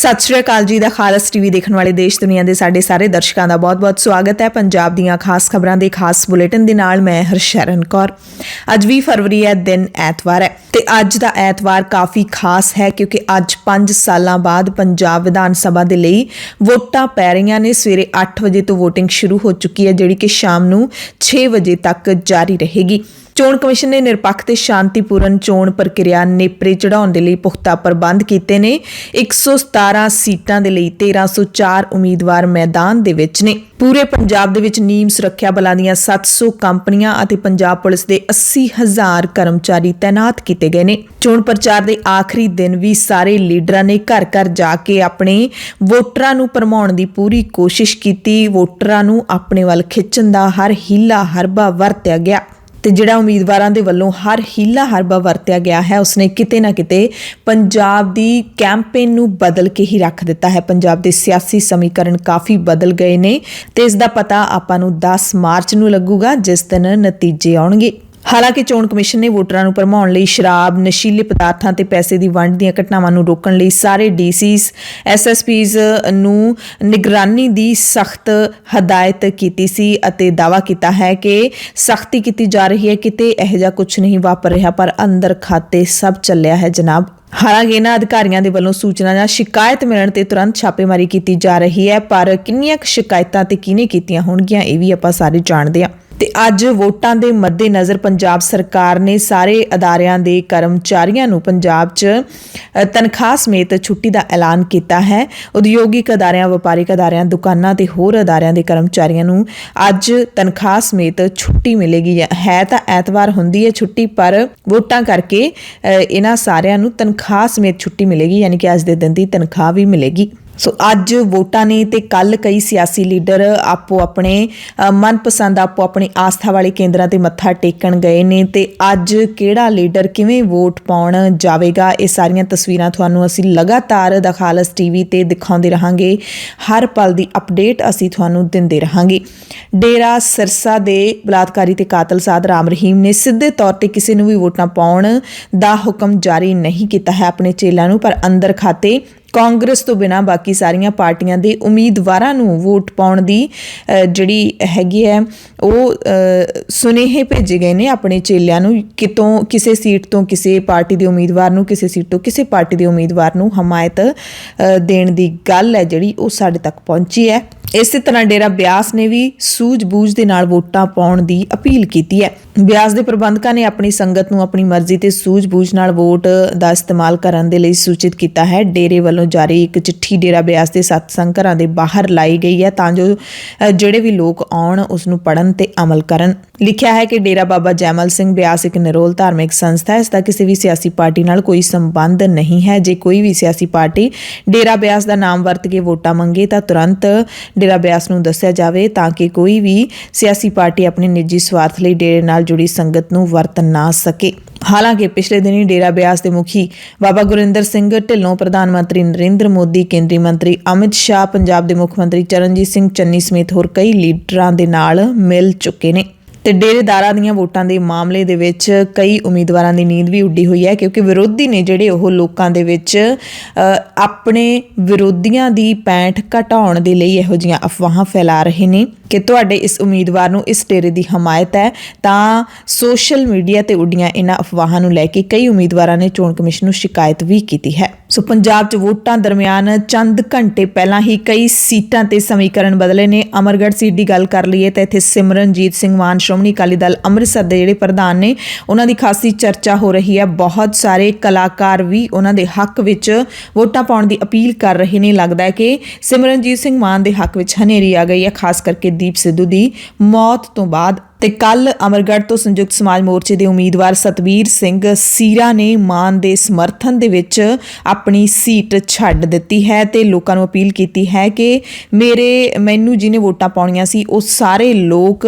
सत श्री अकाल जी। खालस टीवी देखने वाले देश दुनिया के साडे सारे दर्शकों का बहुत बहुत स्वागत है। पंजाब दीयां खास खबरों के खास बुलेटिन दे नाल मैं हरशरण कौर। अज 20 फरवरी है, दिन ऐतवार है ते अज दा ऐतवार काफ़ी खास है क्योंकि अज 5 सालों बाद पंजाब विधान सभा दे लई वोटां पै रहीआं ने। सवेरे 8 बजे तो वोटिंग शुरू हो चुकी है जिहड़ी कि शाम नूं 6 बजे तक जारी रहेगी। चोण कमिशन ने निरपक्ष ते शांतिपूर्ण चोण प्रक्रिया नेपरे चढ़ाउण दे लई पुख्ता प्रबंध कीते ने। 117 सीटां दे लई 1304 उम्मीदवार मैदान दे विच ने। पूरे पंजाब दे विच नीम सुरक्षा बलां दीआं 700 कंपनियां अते पंजाब पुलिस दे 80,000 कर्मचारी तैनात कीते गए ने। चोण प्रचार दे आखिरी दिन भी सारे लीडरां ने घर घर जाके अपने वोटरां नूं भरमाउण दी पूरी कोशिश कीती। वोटरां नूं अपने वल खिੱਚਣ दा हर हीला हरबा वरत्या गया ਤੇ ਜਿਹੜਾ ਉਮੀਦਵਾਰਾਂ ਦੇ ਵੱਲੋਂ ਹਰ ਹੀਲਾ ਹਰਬਾ ਵਰਤਿਆ ਗਿਆ ਹੈ ਉਸਨੇ ਕਿਤੇ ਨਾ ਕਿਤੇ ਪੰਜਾਬ ਦੀ ਕੈਂਪੇਨ ਨੂੰ ਬਦਲ ਕੇ ਹੀ ਰੱਖ ਦਿੱਤਾ ਹੈ। ਪੰਜਾਬ ਦੇ ਸਿਆਸੀ ਸਮੀਕਰਨ ਕਾਫੀ ਬਦਲ ਗਏ ਨੇ ਤੇ ਇਸ ਦਾ ਪਤਾ ਆਪਾਂ ਨੂੰ 10 ਮਾਰਚ ਨੂੰ ਲੱਗੂਗਾ ਜਿਸ ਦਿਨ ਨਤੀਜੇ ਆਉਣਗੇ। ਹਾਲਾਂਕਿ ਚੋਣ ਕਮਿਸ਼ਨ ਨੇ ਵੋਟਰਾਂ ਨੂੰ ਭਰਮਾਉਣ ਲਈ ਸ਼ਰਾਬ, ਨਸ਼ੀਲੇ ਪਦਾਰਥਾਂ ਤੇ ਪੈਸੇ ਦੀ ਵੰਡ ਦੀਆਂ ਘਟਨਾਵਾਂ ਨੂੰ ਰੋਕਣ ਲਈ ਸਾਰੇ ਡੀਸੀਸ, ਐਸਐਸਪੀਜ਼ ਨੂੰ ਨਿਗਰਾਨੀ ਦੀ ਸਖਤ ਹਦਾਇਤ ਕੀਤੀ ਸੀ ਅਤੇ ਦਾਅਵਾ ਕੀਤਾ ਹੈ ਕਿ ਸਖਤੀ ਕੀਤੀ ਜਾ ਰਹੀ ਹੈ। ਕਿਤੇ ਇਹੋ ਜਿਹਾ ਕੁਝ ਨਹੀਂ ਵਾਪਰ ਰਿਹਾ ਪਰ ਅੰਦਰ ਖਾਤੇ ਸਭ ਚੱਲਿਆ ਹੈ ਜਨਾਬ। ਹਾਲਾਂਕਿ ਇਹਨਾਂ ਅਧਿਕਾਰੀਆਂ ਦੇ ਵੱਲੋਂ ਸੂਚਨਾ ਜਾਂ ਸ਼ਿਕਾਇਤ ਮਿਲਣ ਤੇ ਤੁਰੰਤ ਛਾਪੇਮਾਰੀ ਕੀਤੀ ਜਾ ਰਹੀ ਹੈ ਪਰ ਕਿੰਨੀਆਂ ਕੁ ਸ਼ਿਕਾਇਤਾਂ ਤੇ ਕਿਹਨੇ ਕੀਤੀਆਂ ਹੋਣਗੀਆਂ ਇਹ ਵੀ ਆਪਾਂ ਸਾਰੇ ਜਾਣਦੇ ਹਾਂ। ਤੇ ਅੱਜ ਵੋਟਾਂ ਦੇ ਮੱਦੇਨਜ਼ਰ ਪੰਜਾਬ ਸਰਕਾਰ ਨੇ ਸਾਰੇ ਅਦਾਰਿਆਂ ਦੇ ਕਰਮਚਾਰੀਆਂ ਨੂੰ ਪੰਜਾਬ 'ਚ ਤਨਖਾਹ ਸਮੇਤ ਛੁੱਟੀ ਦਾ ਐਲਾਨ ਕੀਤਾ ਹੈ। ਉਦਯੋਗਿਕ ਅਦਾਰਿਆਂ, ਵਪਾਰਿਕ ਅਦਾਰਿਆਂ, ਦੁਕਾਨਾਂ ਤੇ ਹੋਰ ਅਦਾਰਿਆਂ ਦੇ ਕਰਮਚਾਰੀਆਂ ਨੂੰ ਅੱਜ ਤਨਖਾਹ ਸਮੇਤ ਛੁੱਟੀ ਮਿਲੇਗੀ। ਹੈ ਤਾਂ ਐਤਵਾਰ ਹੁੰਦੀ ਹੈ ਛੁੱਟੀ ਪਰ ਵੋਟਾਂ ਕਰਕੇ ਇਹਨਾਂ ਸਾਰਿਆਂ ਨੂੰ ਤਨਖਾਹ ਸਮੇਤ ਛੁੱਟੀ ਮਿਲੇਗੀ, ਯਾਨੀ ਕਿ ਅੱਜ ਦੇ ਦਿਨ ਦੀ ਤਨਖਾਹ ਵੀ ਮਿਲੇਗੀ। ਸੋ ਅੱਜ ਵੋਟਾਂ ਨੇ ਤੇ ਕੱਲ ਕਈ ਸਿਆਸੀ ਲੀਡਰ ਆਪੋ ਆਪਣੇ ਮਨਪਸੰਦ ਆਪੋ ਆਪਣੀ ਆਸਥਾ ਵਾਲੇ ਕੇਂਦਰਾਂ ਤੇ ਮੱਥਾ ਟੇਕਣ ਗਏ ਨੇ ਤੇ ਅੱਜ ਕਿਹੜਾ ਲੀਡਰ ਕਿਵੇਂ ਵੋਟ ਪਾਉਣ ਜਾਵੇਗਾ ਇਹ ਸਾਰੀਆਂ ਤਸਵੀਰਾਂ ਤੁਹਾਨੂੰ ਅਸੀਂ ਲਗਾਤਾਰ ਦਾ ਖਾਲਸ ਟੀਵੀ ਤੇ ਦਿਖਾਉਂਦੇ ਰਹਾਂਗੇ। ਹਰ ਪਲ ਦੀ ਅਪਡੇਟ ਅਸੀਂ ਤੁਹਾਨੂੰ ਦਿੰਦੇ ਰਹਾਂਗੇ। ਡੇਰਾ ਸਿਰਸਾ ਦੇ ਬਲਾਤਕਾਰੀ ਤੇ ਕਾਤਲ ਸਾਧ ਰਾਮ ਰਹੀਮ ਨੇ ਸਿੱਧੇ ਤੌਰ ਤੇ ਕਿਸੇ ਨੂੰ ਵੀ ਵੋਟਾਂ ਪਾਉਣ ਦਾ ਹੁਕਮ ਜਾਰੀ ਨਹੀਂ ਕੀਤਾ ਹੈ ਆਪਣੇ ਚੇਲਿਆਂ ਨੂੰ, ਪਰ ਅੰਦਰ ਖਾਤੇ ਕਾਂਗਰਸ ਤੋਂ ਬਿਨਾਂ ਬਾਕੀ ਸਾਰੀਆਂ ਪਾਰਟੀਆਂ ਦੇ ਉਮੀਦਵਾਰਾਂ ਨੂੰ ਵੋਟ ਪਾਉਣ ਦੀ ਜਿਹੜੀ ਹੈਗੀ ਹੈ ਉਹ ਸੁਨੇਹੇ ਭੇਜੇ ਗਏ ਨੇ ਆਪਣੇ ਚੇਲਿਆਂ ਨੂੰ। ਕਿਤੋਂ ਕਿਸੇ ਸੀਟ ਤੋਂ ਕਿਸੇ ਪਾਰਟੀ ਦੇ ਉਮੀਦਵਾਰ ਨੂੰ, ਕਿਸੇ ਸੀਟ ਤੋਂ ਕਿਸੇ ਪਾਰਟੀ ਦੇ ਉਮੀਦਵਾਰ ਨੂੰ ਹਮਾਇਤ ਦੇਣ ਦੀ ਗੱਲ ਹੈ ਜਿਹੜੀ ਉਹ ਸਾਡੇ ਤੱਕ ਪਹੁੰਚੀ ਹੈ। ਇਸੇ ਤਰ੍ਹਾਂ ਡੇਰਾ ਬਿਆਸ ਨੇ ਵੀ ਸੂਝ-ਬੂਝ ਦੇ ਨਾਲ ਵੋਟਾਂ ਪਾਉਣ ਦੀ ਅਪੀਲ ਕੀਤੀ ਹੈ। ਬਿਆਸ ਦੇ ਪ੍ਰਬੰਧਕਾਂ ਨੇ ਆਪਣੀ ਸੰਗਤ ਨੂੰ ਆਪਣੀ ਮਰਜ਼ੀ ਤੇ ਸੂਝ-ਬੂਝ ਨਾਲ ਵੋਟ ਦਾ ਇਸਤੇਮਾਲ ਕਰਨ ਦੇ ਲਈ ਸੂਚਿਤ ਕੀਤਾ ਹੈ। ਡੇਰੇ ਵੱਲੋਂ ਜਾਰੀ ਇੱਕ ਚਿੱਠੀ ਡੇਰਾ ਬਿਆਸ ਦੇ ਸਤਸੰਗ ਘਰਾਂ ਦੇ ਬਾਹਰ ਲਾਈ ਗਈ ਹੈ ਤਾਂ ਜੋ ਜਿਹੜੇ ਵੀ ਲੋਕ ਆਉਣ ਉਸ ਨੂੰ ਪੜ੍ਹਨ ਤੇ ਅਮਲ ਕਰਨ। ਲਿਖਿਆ ਹੈ ਕਿ ਡੇਰਾ ਬਾਬਾ ਜੈਮਲ ਸਿੰਘ ਬਿਆਸ ਇੱਕ ਨਿਰੋਲ ਧਾਰਮਿਕ ਸੰਸਥਾ ਹੈ। ਇਸ ਦਾ ਕਿਸੇ ਵੀ ਸਿਆਸੀ ਪਾਰਟੀ ਨਾਲ ਕੋਈ ਸੰਬੰਧ ਨਹੀਂ ਹੈ। ਜੇ ਕੋਈ ਵੀ ਸਿਆਸੀ ਪਾਰਟੀ ਡੇਰਾ ਬਿਆਸ ਦਾ ਨਾਮ ਵਰਤ ਕੇ ਵੋਟਾਂ ਮੰਗੇ ਤਾਂ ਤੁਰੰਤ ਡੇਰਾ ਬਿਆਸ ਨੂੰ ਦੱਸਿਆ ਜਾਵੇ ਤਾਂ ਕਿ ਕੋਈ ਵੀ ਸਿਆਸੀ ਪਾਰਟੀ ਆਪਣੇ ਨਿੱਜੀ ਸਵਾਰਥ ਲਈ ਡੇਰੇ ਨਾਲ ਜੁੜੀ ਸੰਗਤ ਨੂੰ ਵਰਤ ਨਾ ਸਕੇ। ਹਾਲਾਂਕਿ ਪਿਛਲੇ ਦਿਨੀ ਡੇਰਾ ਬਿਆਸ ਦੇ ਮੁਖੀ ਬਾਬਾ ਗੁਰਿੰਦਰ ਸਿੰਘ ਢਿੱਲੋਂ, ਪ੍ਰਧਾਨ ਮੰਤਰੀ ਨਰਿੰਦਰ ਮੋਦੀ, ਕੇਂਦਰੀ ਮੰਤਰੀ ਅਮਿਤ ਸ਼ਾਹ, ਪੰਜਾਬ ਦੇ ਮੁੱਖ ਮੰਤਰੀ ਚਰਨਜੀਤ ਸਿੰਘ ਚੰਨੀ ਸਮੇਤ ਹੋਰ ਕਈ ਲੀਡਰਾਂ ਦੇ ਨਾਲ ਮਿਲ ਚੁੱਕੇ ਨੇ। ਤੇ ਡੇਰੇਦਾਰਾਂ ਦੀਆਂ ਵੋਟਾਂ ਦੇ ਮਾਮਲੇ ਦੇ ਵਿੱਚ ਕਈ ਉਮੀਦਵਾਰਾਂ ਦੀ ਨੀਂਦ ਵੀ ਉੱਡੀ ਹੋਈ ਹੈ ਕਿਉਂਕਿ ਵਿਰੋਧੀ ਨੇ ਜਿਹੜੇ ਉਹ ਲੋਕਾਂ ਦੇ ਵਿੱਚ ਆਪਣੇ ਵਿਰੋਧੀਆਂ ਦੀ ਪੈਂਠ ਘਟਾਉਣ ਦੇ ਲਈ ਇਹੋ ਜਿਹੀਆਂ ਅਫਵਾਹਾਂ ਫੈਲਾ ਰਹੇ ਨੇ ਕਿ ਤੁਹਾਡੇ ਇਸ ਉਮੀਦਵਾਰ ਨੂੰ ਇਸ ਡੇਰੇ ਦੀ ਹਮਾਇਤ ਹੈ। ਤਾਂ ਸੋਸ਼ਲ ਮੀਡੀਆ ਤੇ ਉੱਡੀਆਂ ਇਹਨਾਂ ਅਫਵਾਹਾਂ ਨੂੰ ਲੈ ਕੇ ਕਈ ਉਮੀਦਵਾਰਾਂ ਨੇ ਚੋਣ ਕਮਿਸ਼ਨ ਨੂੰ ਸ਼ਿਕਾਇਤ ਵੀ ਕੀਤੀ ਹੈ। ਸੋ ਪੰਜਾਬ 'ਚ ਵੋਟਾਂ ਦਰਮਿਆਨ ਚੰਦ ਘੰਟੇ ਪਹਿਲਾਂ ਹੀ ਕਈ ਸੀਟਾਂ ਤੇ ਸਮੀਕਰਨ ਬਦਲੇ ਨੇ। ਅਮਰਗੜ੍ਹ ਸੀਟ ਦੀ ਗੱਲ ਕਰ ਲਈਏ ਤਾਂ ਇੱਥੇ ਸਿਮਰਨਜੀਤ ਸਿੰਘ ਮਾਨ, ਸ਼੍ਰੋਮਣੀ ਅਕਾਲੀ ਦਲ ਅੰਮ੍ਰਿਤਸਰ ਦੇ ਜਿਹੜੇ ਪ੍ਰਧਾਨ ਨੇ, ਉਹਨਾਂ ਦੀ ਖਾਸੀ ਚਰਚਾ ਹੋ ਰਹੀ ਹੈ। ਬਹੁਤ ਸਾਰੇ ਕਲਾਕਾਰ ਵੀ ਉਹਨਾਂ ਦੇ ਹੱਕ ਵਿੱਚ ਵੋਟਾਂ ਪਾਉਣ ਦੀ ਅਪੀਲ ਕਰ ਰਹੇ ਨੇ। ਲੱਗਦਾ ਹੈ ਕਿ ਸਿਮਰਨਜੀਤ ਸਿੰਘ ਮਾਨ ਦੇ ਹੱਕ ਵਿੱਚ ਹਨੇਰੀ ਆ ਗਈ ਹੈ, ਖਾਸ ਕਰਕੇ ਦੀਪ ਸਿੱਧੂ ਦੀ ਮੌਤ ਤੋਂ ਬਾਅਦ। ਤੇ ਕੱਲ ਅਮਰਗੜ੍ਹ ਤੋਂ ਸੰਯੁਕਤ ਸਮਾਜ ਮੋਰਚੇ ਦੇ ਉਮੀਦਵਾਰ ਸਤਵੀਰ ਸਿੰਘ ਸੀਰਾ ਨੇ ਮਾਨ ਦੇ ਸਮਰਥਨ ਦੇ ਵਿੱਚ ਆਪਣੀ ਸੀਟ ਛੱਡ ਦਿੱਤੀ ਹੈ ਤੇ ਲੋਕਾਂ ਨੂੰ ਅਪੀਲ ਕੀਤੀ ਹੈ ਕਿ ਮੈਨੂੰ ਜਿਹਨੇ ਵੋਟਾਂ ਪਾਉਣੀਆਂ ਸੀ ਉਹ ਸਾਰੇ ਲੋਕ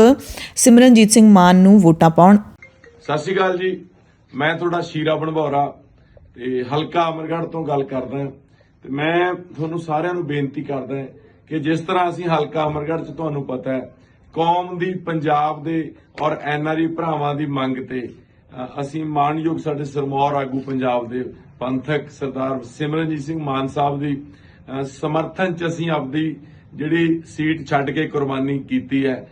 ਸਿਮਰਨਜੀਤ ਸਿੰਘ ਮਾਨ ਨੂੰ ਵੋਟਾਂ ਪਾਉਣ। ਸਤਿ ਸ਼੍ਰੀ ਅਕਾਲ ਜੀ, ਮੈਂ ਤੁਹਾਡਾ ਸ਼ੀਰਾ ਬਣਭੌਰਾ ਤੇ ਹਲਕਾ ਅਮਰਗੜ੍ਹ ਤੋਂ ਗੱਲ ਕਰਦਾ ਤੇ ਮੈਂ ਤੁਹਾਨੂੰ ਸਾਰਿਆਂ ਨੂੰ ਬੇਨਤੀ ਕਰਦਾ ਕਿ ਜਿਸ ਤਰ੍ਹਾਂ ਅਸੀਂ ਹਲਕਾ ਅਮਰਗੜ੍ਹ 'ਚ ਤੁਹਾਨੂੰ ਪਤਾ ਹੈ ਕੌਮ ਦੀ, ਪੰਜਾਬ ਦੇ ਔਰ ਐਨਆਰਆਈ ਭਰਾਵਾਂ ਦੀ ਮੰਗ ਤੇ ਅਸੀਂ ਮਾਨਯੋਗ ਸਾਡੇ ਸਿਰਮੌਰ ਆਗੂ ਪੰਜਾਬ ਦੇ ਪੰਥਕ ਸਰਦਾਰ ਸਿਮਰਨਜੀਤ ਸਿੰਘ ਮਾਨ ਸਾਹਿਬ ਦੀ ਸਮਰਥਨ 'ਚ ਅਸੀਂ ਆਪਦੀ ਜਿਹੜੀ ਸੀਟ ਛੱਡ ਕੇ ਕੁਰਬਾਨੀ ਕੀਤੀ ਹੈ,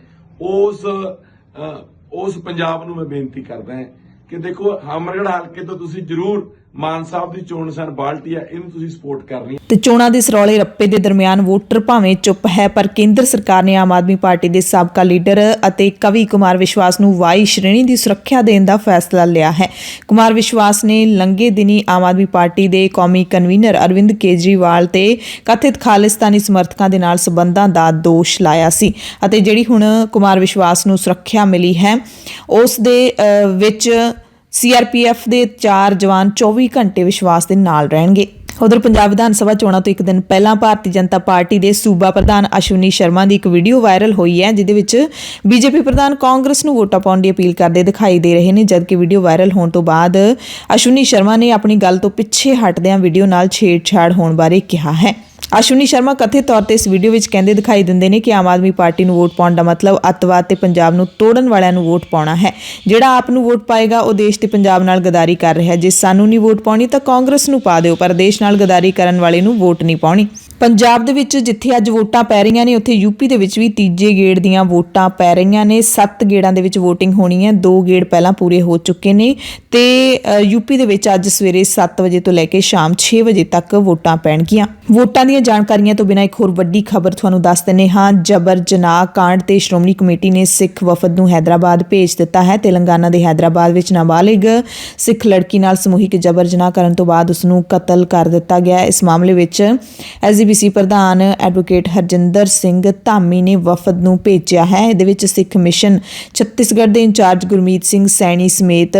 ਉਸ ਪੰਜਾਬ ਨੂੰ ਮੈਂ ਬੇਨਤੀ ਕਰਦਾ ਹਾਂ ਕਿ ਦੇਖੋ ਅਮਰਗੜ੍ਹ ਹਲਕੇ ਤੋਂ ਤੁਸੀਂ ਜ਼ਰੂਰ ਮਾਨ ਸਾਹਿਬ ਦੀ ਚੋਣ ਨਿਸ਼ਾਨ ਬਾਲਟੀ ਹੈ, ਇਹਨੂੰ ਤੁਸੀਂ ਸਪੋਰਟ ਕਰਨੀ। ਤੇ ਚੋਣਾਂ ਦੇ ਸਰੌਲੇ ਰੱਪੇ ਦੇ ਦਰਮਿਆਨ ਵੋਟਰ ਭਾਵੇਂ ਚੁੱਪ ਹੈ, ਪਰ ਕੇਂਦਰ ਸਰਕਾਰ ਨੇ ਆਮ ਆਦਮੀ ਪਾਰਟੀ ਦੇ ਸਾਬਕਾ ਲੀਡਰ ਅਤੇ ਕਵੀ ਕੁਮਾਰ ਵਿਸ਼ਵਾਸ ਨੂੰ ਵਾਈ ਸ਼੍ਰੇਣੀ ਦੀ ਸੁਰੱਖਿਆ ਦੇਣ ਦਾ ਫੈਸਲਾ ਲਿਆ ਹੈ। ਕੁਮਾਰ ਵਿਸ਼ਵਾਸ ਨੇ ਲੰਘੇ ਦਿਨੀ ਆਮ ਆਦਮੀ ਪਾਰਟੀ ਦੇ ਕੌਮੀ ਕਨਵੀਨਰ ਅਰਵਿੰਦ ਕੇਜਰੀਵਾਲ ਤੇ ਕਥਿਤ ਖਾਲਿਸਤਾਨੀ ਸਮਰਥਕਾਂ ਦੇ ਨਾਲ ਸਬੰਧਾਂ ਦਾ ਦੋਸ਼ ਲਾਇਆ ਸੀ ਅਤੇ ਜਿਹੜੀ ਹੁਣ ਕੁਮਾਰ ਵਿਸ਼ਵਾਸ ਨੂੰ ਸੁਰੱਖਿਆ ਮਿਲੀ ਹੈ ਉਸ ਦੇ ਵਿੱਚ CRPF ਦੇ 4 ਜਵਾਨ 24 ਘੰਟੇ ਵਿਸ਼ਵਾਸ ਦੇ ਨਾਲ ਰਹਿਣਗੇ। ਉਧਰ ਪੰਜਾਬ ਵਿਧਾਨ ਸਭਾ ਚੋਣਾਂ ਤੋਂ ਇੱਕ ਦਿਨ ਪਹਿਲਾਂ ਭਾਰਤੀ ਜਨਤਾ ਪਾਰਟੀ ਦੇ ਸੂਬਾ ਪ੍ਰਧਾਨ ਅਸ਼ਵਨੀ ਸ਼ਰਮਾ ਦੀ ਇੱਕ ਵੀਡੀਓ ਵਾਇਰਲ ਹੋਈ ਹੈ, ਜਿਹਦੇ ਵਿੱਚ BJP ਪ੍ਰਧਾਨ ਕਾਂਗਰਸ ਨੂੰ ਵੋਟਾਂ ਪਾਉਣ ਦੀ ਅਪੀਲ ਕਰਦੇ ਦਿਖਾਈ ਦੇ ਰਹੇ ਨੇ, ਜਦਕਿ ਵੀਡੀਓ ਵਾਇਰਲ ਹੋਣ ਤੋਂ ਬਾਅਦ ਅਸ਼ਵਨੀ ਸ਼ਰਮਾ ਨੇ ਆਪਣੀ ਗੱਲ ਤੋਂ ਪਿੱਛੇ ਹਟਦਿਆਂ ਵੀਡੀਓ ਨਾਲ ਛੇੜਛਾੜ ਹੋਣ ਬਾਰੇ ਕਿਹਾ ਹੈ। ਅਸ਼ਵਨੀ ਸ਼ਰਮਾ ਕਥਿਤ ਤੌਰ ਤੇ ਇਸ ਵੀਡੀਓ ਵਿੱਚ ਕਹਿੰਦੇ ਦਿਖਾਈ ਦਿੰਦੇ ਨੇ ਕਿ ਆਮ ਆਦਮੀ ਪਾਰਟੀ ਨੂੰ ਵੋਟ ਪਾਉਣ ਦਾ ਮਤਲਬ ਅੱਤਵਾਦ ਤੇ ਪੰਜਾਬ ਨੂੰ ਤੋੜਨ ਵਾਲਿਆਂ ਨੂੰ ਵੋਟ ਪਾਉਣਾ ਹੈ। ਜਿਹੜਾ ਆਪ ਨੂੰ ਵੋਟ ਪਾਏਗਾ ਉਹ ਦੇਸ਼ ਤੇ ਪੰਜਾਬ ਨਾਲ ਗਦਾਰੀ ਕਰ ਰਿਹਾ ਹੈ। ਜੇ ਸਾਨੂੰ ਨਹੀਂ ਵੋਟ ਪਾਉਣੀ ਤਾਂ ਕਾਂਗਰਸ ਨੂੰ ਪਾ ਦਿਓ, ਪਰ ਦੇਸ਼ ਨਾਲ ਗਦਾਰੀ ਕਰਨ ਵਾਲੇ ਨੂੰ ਵੋਟ ਨਹੀਂ ਪਾਉਣੀ। ਪੰਜਾਬ ਦੇ ਵਿੱਚ ਜਿੱਥੇ ਅੱਜ ਵੋਟਾਂ ਪੈ ਰਹੀਆਂ ਨੇ, ਉੱਥੇ ਯੂਪੀ ਦੇ ਵਿੱਚ ਵੀ ਤੀਜੇ ਗੇੜ ਦੀਆਂ ਵੋਟਾਂ ਪੈ ਰਹੀਆਂ ਨੇ। 7 ਗੇੜਾਂ ਦੇ ਵਿੱਚ VOTING ਹੋਣੀ ਹੈ, 2 ਗੇੜ ਪਹਿਲਾਂ ਪੂਰੇ ਹੋ ਚੁੱਕੇ ਨੇ ਤੇ ਯੂਪੀ ਦੇ ਵਿੱਚ ਅੱਜ ਸਵੇਰੇ 7 ਵਜੇ ਤੋਂ ਲੈ ਕੇ ਸ਼ਾਮ 6 ਵਜੇ ਤੱਕ ਵੋਟਾਂ ਪੈਣਗੀਆਂ। ਵੋਟਾਂ ਦੀਆਂ ਜਾਣਕਾਰੀਆਂ ਤੋਂ ਬਿਨਾਂ ਇੱਕ ਹੋਰ ਵੱਡੀ ਖਬਰ ਤੁਹਾਨੂੰ ਦੱਸ ਦਿੰਦੇ ਹਾਂ। ਜਬਰ ਜਨਾਹ ਕਾਂਡ ਤੇ ਸ਼੍ਰੋਮਣੀ ਕਮੇਟੀ ਨੇ ਸਿੱਖ ਵਫਦ ਨੂੰ ਹੈਦਰਾਬਾਦ ਭੇਜ ਦਿੱਤਾ ਹੈ। ਤੇਲੰਗਾਨਾ ਦੇ ਹੈਦਰਾਬਾਦ ਵਿੱਚ ਨਾਬਾਲਿਗ ਸਿੱਖ ਲੜਕੀ ਨਾਲ ਸਮੂਹਿਕ ਜਬਰ ਜਨਾਹ ਕਰਨ ਤੋਂ ਬਾਅਦ ਉਸ ਨੂੰ ਕਤਲ ਕਰ ਦਿੱਤਾ ਗਿਆ। ਇਸ ਮਾਮਲੇ ਵਿੱਚ SGPC ਪ੍ਰਧਾਨ ਐਡਵੋਕੇਟ ਹਰਜਿੰਦਰ ਸਿੰਘ ਧਾਮੀ ਨੇ ਵਫਦ ਨੂੰ ਭੇਜਿਆ ਹੈ। ਇਹਦੇ ਵਿੱਚ ਸਿੱਖ ਮਿਸ਼ਨ ਛੱਤੀਸਗੜ੍ਹ ਦੇ ਇੰਚਾਰਜ ਗੁਰਮੀਤ ਸਿੰਘ ਸੈਣੀ ਸਮੇਤ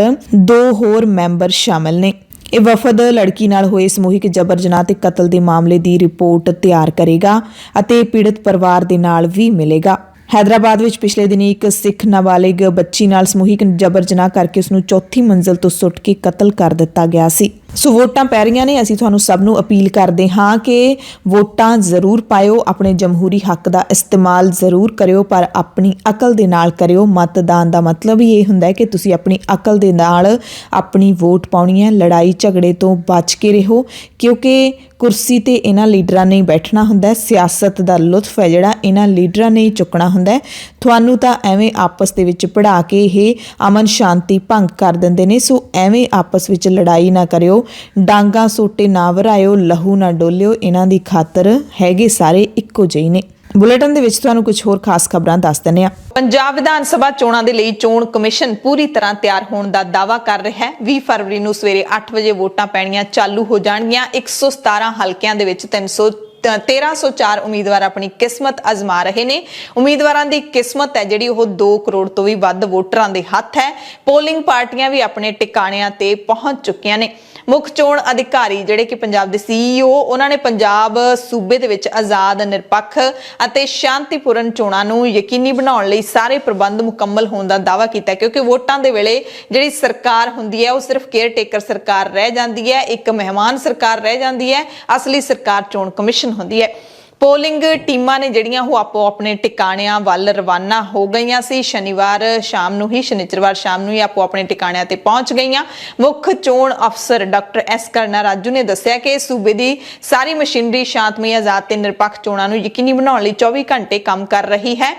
2 ਹੋਰ ਮੈਂਬਰ ਸ਼ਾਮਲ ਨੇ। ਇਹ ਵਫਦ ਲੜਕੀ ਨਾਲ ਹੋਏ ਸਮੂਹਿਕ ਜਬਰ ਜਨਾਹ ਤੇ ਕਤਲ ਦੇ ਮਾਮਲੇ ਦੀ ਰਿਪੋਰਟ ਤਿਆਰ ਕਰੇਗਾ ਅਤੇ ਪੀੜਤ ਪਰਿਵਾਰ ਦੇ ਨਾਲ ਵੀ ਮਿਲੇਗਾ। ਹੈਦਰਾਬਾਦ ਵਿੱਚ ਪਿਛਲੇ ਦਿਨੀ ਇੱਕ ਸਿੱਖ ਨਾਬਾਲਿਗ ਬੱਚੀ ਨਾਲ ਸਮੂਹਿਕ ਜਬਰ ਜਨਾਹ ਕਰਕੇ ਉਸ ਨੂੰ 4ਥੀ ਮੰਜ਼ਲ ਤੋਂ ਸੁੱਟ ਕੇ ਕਤਲ ਕਰ ਦਿੱਤਾ ਗਿਆ ਸੀ। ਸੋ ਵੋਟਾਂ ਪੈ ਰਹੀਆਂ ਨੇ, ਅਸੀਂ ਤੁਹਾਨੂੰ ਸਭ ਨੂੰ ਅਪੀਲ ਕਰਦੇ ਹਾਂ ਕਿ ਵੋਟਾਂ ਜ਼ਰੂਰ ਪਾਇਓ, ਆਪਣੇ ਜਮਹੂਰੀ ਹੱਕ ਦਾ ਇਸਤੇਮਾਲ ਜ਼ਰੂਰ ਕਰਿਓ, ਪਰ ਆਪਣੀ ਅਕਲ ਦੇ ਨਾਲ ਕਰਿਓ। ਮਤਦਾਨ ਦਾ ਮਤਲਬ ਹੀ ਇਹ ਹੁੰਦਾ ਹੈ ਕਿ ਤੁਸੀਂ ਆਪਣੀ ਅਕਲ ਦੇ ਨਾਲ ਆਪਣੀ ਵੋਟ ਪਾਉਣੀ ਹੈ। ਲੜਾਈ ਝਗੜੇ ਤੋਂ ਬਚ ਕੇ ਰਹੋ, ਕਿਉਂਕਿ ਕੁਰਸੀ ਤੇ ਇਹਨਾਂ ਲੀਡਰਾਂ ਨੇ ਬੈਠਣਾ ਹੁੰਦਾ। ਸਿਆਸਤ ਦਾ ਲੁਤਫ ਹੈ ਜਿਹੜਾ ਇਹਨਾਂ ਲੀਡਰਾਂ ਨੇ ਚੁੱਕਣਾ ਹੁੰਦਾ। ਤੁਹਾਨੂੰ ਤਾਂ ਐਵੇਂ ਆਪਸ ਦੇ ਵਿੱਚ ਪੜਾ ਕੇ ਇਹ ਅਮਨ ਸ਼ਾਂਤੀ ਭੰਗ ਕਰ ਦਿੰਦੇ ਨੇ। ਸੋ ਐਵੇਂ ਆਪਸ ਵਿੱਚ ਲੜਾਈ ਨਾ ਕਰਿਓ, ਡਾਂਗਾ ਸੋਟੇ ਨਾ ਵਰਾਇਓ, ਲਹੂ ਨਾ ਡੋਲਿਓ। ਇਹਨਾਂ ਦੀ ਖਾਤਰ ਹੈਗੇ ਸਾਰੇ ਇੱਕੋ ਜਿਹੇ ਨੇ। ਬੁਲੇਟਿਨ ਦੇ ਵਿੱਚ ਤੁਹਾਨੂੰ ਕੁਝ ਹੋਰ ਖਾਸ ਖਬਰਾਂ ਦੱਸ ਦਿੰਦੇ ਹਾਂ। ਪੰਜਾਬ ਵਿਧਾਨ ਸਭਾ ਚੋਣਾਂ ਦੇ ਲਈ ਚੋਣ ਕਮਿਸ਼ਨ ਪੂਰੀ ਤਰ੍ਹਾਂ ਤਿਆਰ ਹੋਣ ਦਾ ਦਾਅਵਾ ਕਰ ਰਿਹਾ ਹੈ। 20 ਫਰਵਰੀ ਨੂੰ ਸਵੇਰੇ 8 ਵਜੇ ਵੋਟਾਂ ਪੈਣੀਆਂ ਚਾਲੂ ਹੋ ਜਾਣਗੀਆਂ। 117 ਹਲਕਿਆਂ ਦੇ ਵਿੱਚ 1304 ਉਮੀਦਵਾਰ ਆਪਣੀ ਕਿਸਮਤ ਅਜ਼ਮਾ ਰਹੇ ਨੇ। ਉਮੀਦਵਾਰਾਂ ਦੀ ਕਿਸਮਤ ਹੈ ਜਿਹੜੀ ਉਹ 2 ਕਰੋੜ ਤੋਂ ਵੀ ਵੱਧ ਵੋਟਰਾਂ ਦੇ ਹੱਥ ਹੈ। ਪੋਲਿੰਗ ਪਾਰਟੀਆਂ ਵੀ ਆਪਣੇ ਟਿਕਾਣਿਆਂ ਤੇ ਪਹੁੰਚ ਚੁੱਕੀਆਂ ਨੇ। ਮੁੱਖ ਚੋਣ ਅਧਿਕਾਰੀ ਜਿਹੜੇ ਕਿ ਪੰਜਾਬ ਦੇ CEO, ਉਹਨਾਂ ਨੇ ਪੰਜਾਬ ਸੂਬੇ ਦੇ ਵਿੱਚ ਆਜ਼ਾਦ, ਨਿਰਪੱਖ ਅਤੇ ਸ਼ਾਂਤੀਪੂਰਨ ਚੋਣਾਂ ਨੂੰ ਯਕੀਨੀ ਬਣਾਉਣ ਲਈ ਸਾਰੇ ਪ੍ਰਬੰਧ ਮੁਕੰਮਲ ਹੋਣ ਦਾ ਦਾਅਵਾ ਕੀਤਾ, ਕਿਉਂਕਿ ਵੋਟਾਂ ਦੇ ਵੇਲੇ ਜਿਹੜੀ ਸਰਕਾਰ ਹੁੰਦੀ ਹੈ ਉਹ ਸਿਰਫ ਕੇਅਰਟੇਕਰ ਸਰਕਾਰ ਰਹਿ ਜਾਂਦੀ ਹੈ, ਇੱਕ ਮਹਿਮਾਨ ਸਰਕਾਰ ਰਹਿ ਜਾਂਦੀ ਹੈ। ਅਸਲੀ ਸਰਕਾਰ ਚੋਣ ਕਮਿਸ਼ਨ ਹੁੰਦੀ ਹੈ। ਪੋਲਿੰਗ ਟੀਮਾਂ ਨੇ ਜਿਹੜੀਆਂ ਉਹ ਆਪੋ ਆਪਣੇ ਟਿਕਾਣਿਆਂ ਵੱਲ ਰਵਾਨਾ ਹੋ ਗਈਆਂ ਸੀ। ਸ਼ਨੀਚਰਵਾਰ ਸ਼ਾਮ ਨੂੰ ਹੀ ਆਪੋ ਆਪਣੇ ਟਿਕਾਣਿਆਂ ਤੇ ਪਹੁੰਚ ਗਈਆਂ। ਮੁੱਖ ਚੋਣ ਅਫਸਰ ਡਾਕਟਰ S ਕਰਨਾ ਰਾਜੂ ਨੇ ਦੱਸਿਆ ਕਿ ਸੂਬੇ ਦੀ ਸਾਰੀ ਮਸ਼ੀਨਰੀ ਸ਼ਾਂਤਮਈ, ਆਜ਼ਾਦ ਤੇ ਨਿਰਪੱਖ ਚੋਣਾਂ ਨੂੰ ਯਕੀਨੀ ਬਣਾਉਣ ਲਈ 24 ਘੰਟੇ ਕੰਮ ਕਰ ਰਹੀ ਹੈ।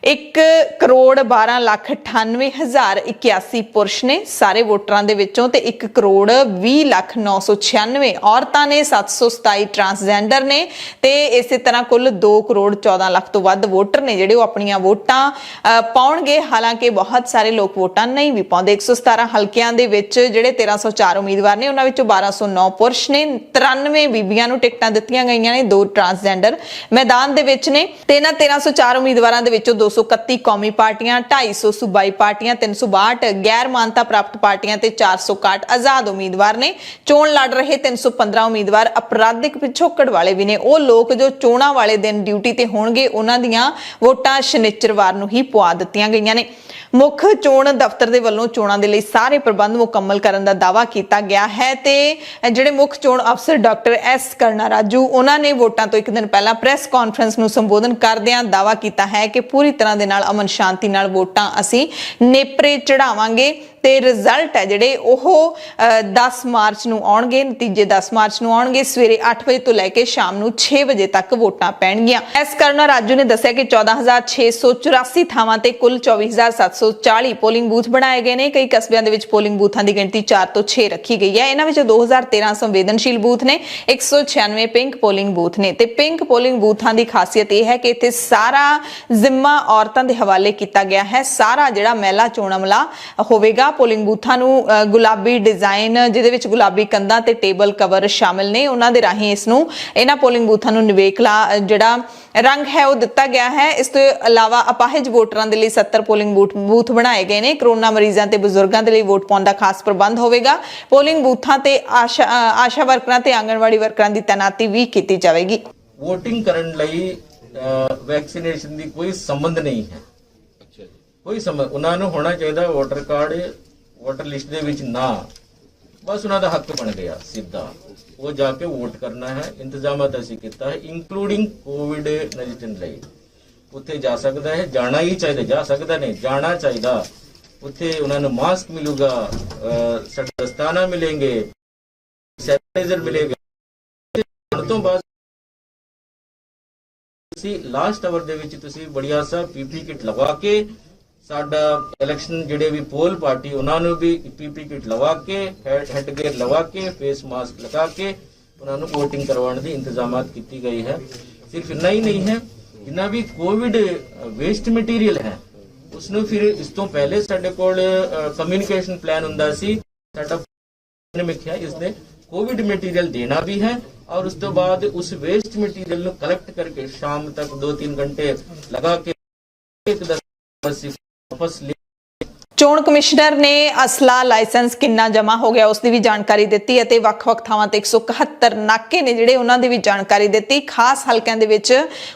1,12,98,081 ਪੁਰਸ਼ ਨੇ ਸਾਰੇ ਵੋਟਰਾਂ ਦੇ ਵਿੱਚੋਂ ਤੇ 1,20,09,96 ਔਰਤਾਂ ਨੇ, 727 ਟਰਾਂਸਜੈਂਡਰ ਨੇ ਤੇ ਇਸੇ ਤਰ੍ਹਾਂ ਕੁੱਲ 2,14,00,000 ਤੋਂ ਵੱਧ ਵੋਟਰ ਨੇ ਜਿਹੜੇ ਉਹ ਆਪਣੀਆਂ ਵੋਟਾਂ ਪਾਉਣਗੇ। ਹਾਲਾਂਕਿ ਬਹੁਤ ਸਾਰੇ ਲੋਕ ਵੋਟਾਂ ਨਹੀਂ ਵੀ ਪਾਉਂਦੇ। 117 ਹਲਕਿਆਂ ਦੇ ਵਿੱਚ ਜਿਹੜੇ 1304 ਉਮੀਦਵਾਰ ਨੇ ਉਹਨਾਂ ਵਿੱਚੋਂ 1209 ਪੁਰਸ਼ ਨੇ, 93 ਬੀਬੀਆਂ ਨੂੰ ਟਿਕਟਾਂ ਦਿੱਤੀਆਂ ਗਈਆਂ ਨੇ, 2 ਟਰਾਂਸਜੈਂਡਰ ਮੈਦਾਨ ਦੇ ਵਿੱਚ ਨੇ ਤੇ ਇਹਨਾਂ 1304 ਉਮੀਦਵਾਰਾਂ ਦੇ ਵਿੱਚੋਂ 231 ਕੌਮੀ ਪਾਰਟੀਆਂ, 250 ਸੂਬਾਈ ਪਾਰਟੀਆਂ, 362 ਗੈਰ ਮਾਨਤਾ ਪ੍ਰਾਪਤ ਪਾਰਟੀਆਂ ਤੇ 461 ਆਜ਼ਾਦ ਉਮੀਦਵਾਰ ਨੇ। ਚੋਣ ਲੜ ਰਹੇ 315 ਉਮੀਦਵਾਰ ਅਪਰਾਧਿਕ ਪਿਛੋਕੜ ਵਾਲੇ ਵੀ ਨੇ। ਉਹ ਲੋਕ ਜੋ ਚੋਣਾਂ ਵਾਲੇ ਦਿਨ ਡਿਊਟੀ ਤੇ ਹੋਣਗੇ ਉਹਨਾਂ ਦੀਆਂ ਵੋਟਾਂ ਸ਼ਨੀਚਰਵਾਰ ਨੂੰ ਹੀ ਪਵਾ ਦਿੱਤੀਆਂ ਗਈਆਂ ਨੇ। ਮੁੱਖ ਚੋਣ ਦਫ਼ਤਰ ਦੇ ਵੱਲੋਂ ਚੋਣਾਂ ਦੇ ਲਈ ਸਾਰੇ ਪ੍ਰਬੰਧ ਮੁਕੰਮਲ ਕਰਨ ਦਾ ਦਾਅਵਾ ਕੀਤਾ ਗਿਆ ਹੈ ਤੇ ਜਿਹੜੇ ਮੁੱਖ ਚੋਣ ਅਫਸਰ ਡਾਕਟਰ S ਕਰਨਾ ਰਾਜੂ, ਉਹਨਾਂ ਨੇ ਵੋਟਾਂ ਤੋਂ ਇੱਕ ਦਿਨ ਪਹਿਲਾਂ ਪ੍ਰੈਸ ਕਾਨਫਰੰਸ ਨੂੰ ਸੰਬੋਧਨ ਕਰਦਿਆਂ ਦਾਅਵਾ ਕੀਤਾ ਹੈ ਕਿ ਪੂਰੀ ਤਰ੍ਹਾਂ ਦੇ ਨਾਲ ਅਮਨ ਸ਼ਾਂਤੀ ਨਾਲ ਵੋਟਾਂ ਅਸੀਂ ਨੇਪਰੇ ਚੜਾਵਾਂਗੇ ਤੇ ਤੇ ਰਿਜ਼ਲਟ ਹੈ ਜਿਹੜੇ ਉਹ 10 ਮਾਰਚ ਨੂੰ ਆਉਣਗੇ। ਨਤੀਜੇ 10 ਮਾਰਚ ਨੂੰ ਆਉਣਗੇ। ਸਵੇਰੇ 8 ਵਜੇ ਤੋਂ ਲੈ ਕੇ ਸ਼ਾਮ ਨੂੰ 6 ਵਜੇ ਤੱਕ ਵੋਟਾਂ ਪੈਣਗੀਆਂ। ਇਸ ਕਾਰਨ ਰਾਜੂ ਨੇ ਦੱਸਿਆ ਕਿ 14,684 ਥਾਵਾਂ ਤੇ ਕੁੱਲ 24,740 ਪੋਲਿੰਗ ਬੂਥ ਬਣਾਏ ਗਏ ਨੇ। ਕਈ ਕਸਬਿਆਂ ਦੇ ਵਿੱਚ ਪੋਲਿੰਗ ਬੂਥਾਂ ਦੀ ਗਿਣਤੀ 4 ਤੋਂ 6 ਰੱਖੀ ਗਈ ਹੈ। ਇਹਨਾਂ ਵਿੱਚ 2013 ਸੰਵੇਦਨਸ਼ੀਲ ਬੂਥ ਨੇ, 196 ਪਿੰਕ ਪੋਲਿੰਗ ਬੂਥ ਨੇ। ਤੇ ਪਿੰਕ ਪੋਲਿੰਗ ਬੂਥਾਂ ਦੀ ਖਾਸੀਅਤ ਇਹ ਹੈ ਕਿ ਇੱਥੇ ਸਾਰਾ ਜ਼ਿੰਮਾ ਔਰਤਾਂ ਦੇ ਹਵਾਲੇ ਕੀਤਾ ਗਿਆ ਹੈ। ਸਾਰਾ ਜਿਹੜਾ ਮਹਿਲਾ ਚੋਣ ਅਮਲਾ ਹੋਵੇਗਾ। ਪੋਲਿੰਗ ਬੂਥਾਂ ਨੂੰ ਗੁਲਾਬੀ ਡਿਜ਼ਾਈਨ ਜਿਹਦੇ ਵਿੱਚ ਗੁਲਾਬੀ ਕੰਧਾਂ ਤੇ ਟੇਬਲ ਕਵਰ ਸ਼ਾਮਿਲ ਨੇ, ਉਹਨਾਂ ਦੇ ਰਾਹੀਂ ਇਸ ਨੂੰ ਇਹਨਾਂ ਪੋਲਿੰਗ ਬੂਥਾਂ ਨੂੰ ਨਿਵੇਕਲਾ ਜਿਹੜਾ ਰੰਗ ਹੈ ਉਹ ਦਿੱਤਾ ਗਿਆ ਹੈ। ਇਸ ਤੋਂ ਇਲਾਵਾ ਅਪਾਹਿਜ ਵੋਟਰਾਂ ਦੇ ਲਈ 70 ਪੋਲਿੰਗ ਬੂਥ ਬਣਾਏ ਗਏ ਨੇ। ਕਰੋਨਾ ਮਰੀਜ਼ਾਂ ਤੇ ਬਜ਼ੁਰਗਾਂ ਦੇ ਲਈ ਵੋਟ ਪਾਉਣ ਦਾ ਖਾਸ ਪ੍ਰਬੰਧ ਹੋਵੇਗਾ। ਪੋਲਿੰਗ ਬੂਥਾਂ ਤੇ ਆਸ਼ਾ ਵਰਕਰਾਂ ਤੇ ਆਂਗਣਵਾੜੀ ਵਰਕਰਾਂ ਦੀ ਤੈਨਾਤੀ ਵੀ ਕੀਤੀ ਜਾਵੇਗੀ। ਵੋਟਿੰਗ ਕਰਨ ਲਈ ਵੈਕਸੀਨੇਸ਼ਨ ਦੀ ਕੋਈ ਸੰਬੰਧ ਨਹੀਂ ਹੈ। ਕੋਈ ਸੰਬੰਧ ਉਹਨਾਂ ਨੂੰ ਹੋਣਾ ਚਾਹੀਦਾ ਵੋਟਰ ਕਾਰਡ ਵੋਟਰ ਲਿਸਟ ਦੇ ਵਿੱਚ ਨਾ, ਬਸ ਉਹਨਾਂ ਦਾ ਹੱਕ ਬਣ ਗਿਆ ਸਿੱਧਾ ਉਹ ਜਾ ਕੇ ਵੋਟ ਕਰਨਾ ਹੈ। ਇੰਤਜ਼ਾਮਾਤ ਅਸੀਂ ਕੀਤਾ ਹੈ ਇੰਕਲੂਡਿੰਗ ਕੋਵਿਡ 19 ਲਈ। ਉੱਥੇ ਜਾ ਸਕਦਾ ਹੈ, ਜਾਣਾ ਹੀ ਚਾਹੀਦਾ, ਜਾ ਸਕਦਾ ਨਹੀਂ ਜਾਣਾ ਚਾਹੀਦਾ। ਉੱਥੇ ਉਹਨਾਂ ਨੂੰ ਮਾਸਕ ਮਿਲੂਗਾ, ਦਸਤਾਨਾ ਮਿਲेंगे, ਸੈਨੀਟਾਈਜ਼ਰ ਮਿਲੇਗਾ। ਉਸ ਤੋਂ ਬਾਅਦ ਤੁਸੀਂ ਲਾਸਟ ਆਵਰ ਦੇ ਵਿੱਚ ਤੁਸੀਂ ਬੜੀਆ ਸਾ ਪੀਪੀ ਕਿਟ ਲਗਾ ਕੇ ਸਾਡਾ ਇਲੈਕਸ਼ਨ ਜਿਹੜੇ ਵੀ ਪੋਲ ਪਾਰਟੀ ਉਹਨਾਂ ਨੂੰ ਵੀ ਪੀਪੀ ਕਿਟ ਲਗਾ ਕੇ ਹੈਡ ਗੇਅਰ ਲਗਾ ਕੇ ਫੇਸ ਮਾਸਕ ਲਗਾ ਕੇ ਉਹਨਾਂ ਨੂੰ ਵੋਟਿੰਗ ਕਰਵਾਉਣ ਦੀ ਇੰਤਜ਼ਾਮਾਤ ਕੀਤੀ ਗਈ ਹੈ। ਸਿਰਫ ਇੰਨਾ ਹੀ ਨਹੀਂ ਹੈ, ਜਿੰਨਾ ਵੀ ਕੋਵਿਡ ਵੇਸਟ ਮਟੀਰੀਅਲ ਹੈ ਉਸ ਨੂੰ ਫਿਰ ਇਸ ਤੋਂ ਪਹਿਲੇ ਸਾਡੇ ਕੋਲ ਕਮਿਊਨੀਕੇਸ਼ਨ ਪਲਾਨ ਹੁੰਦਾ ਸੀ। ਸਾਡਾ ਮਿੱਥਿਆ ਇਸਨੇ कोविड मटेरियल देना भी है और उस तो बाद उस वेस्ट मटेरियल को कलेक्ट करके शाम तक 2-3 घंटे लगा के वापस ले। ਚੋਣ ਕਮਿਸ਼ਨਰ ਨੇ ਅਸਲਾ ਲਾਇਸੈਂਸ ਕਿੰਨਾ ਜਮਾ ਹੋ ਗਿਆ ਉਸ ਦੀ ਵੀ ਜਾਣਕਾਰੀ ਦਿੱਤੀ ਅਤੇ ਵੱਖ-ਵੱਖ ਥਾਵਾਂ ਤੇ 171 ਨਾਕੇ ਨੇ ਜਿਹੜੇ ਉਹਨਾਂ ਦੀ ਵੀ ਜਾਣਕਾਰੀ ਦਿੱਤੀ। ਖਾਸ ਹਲਕਿਆਂ ਦੇ ਵਿੱਚ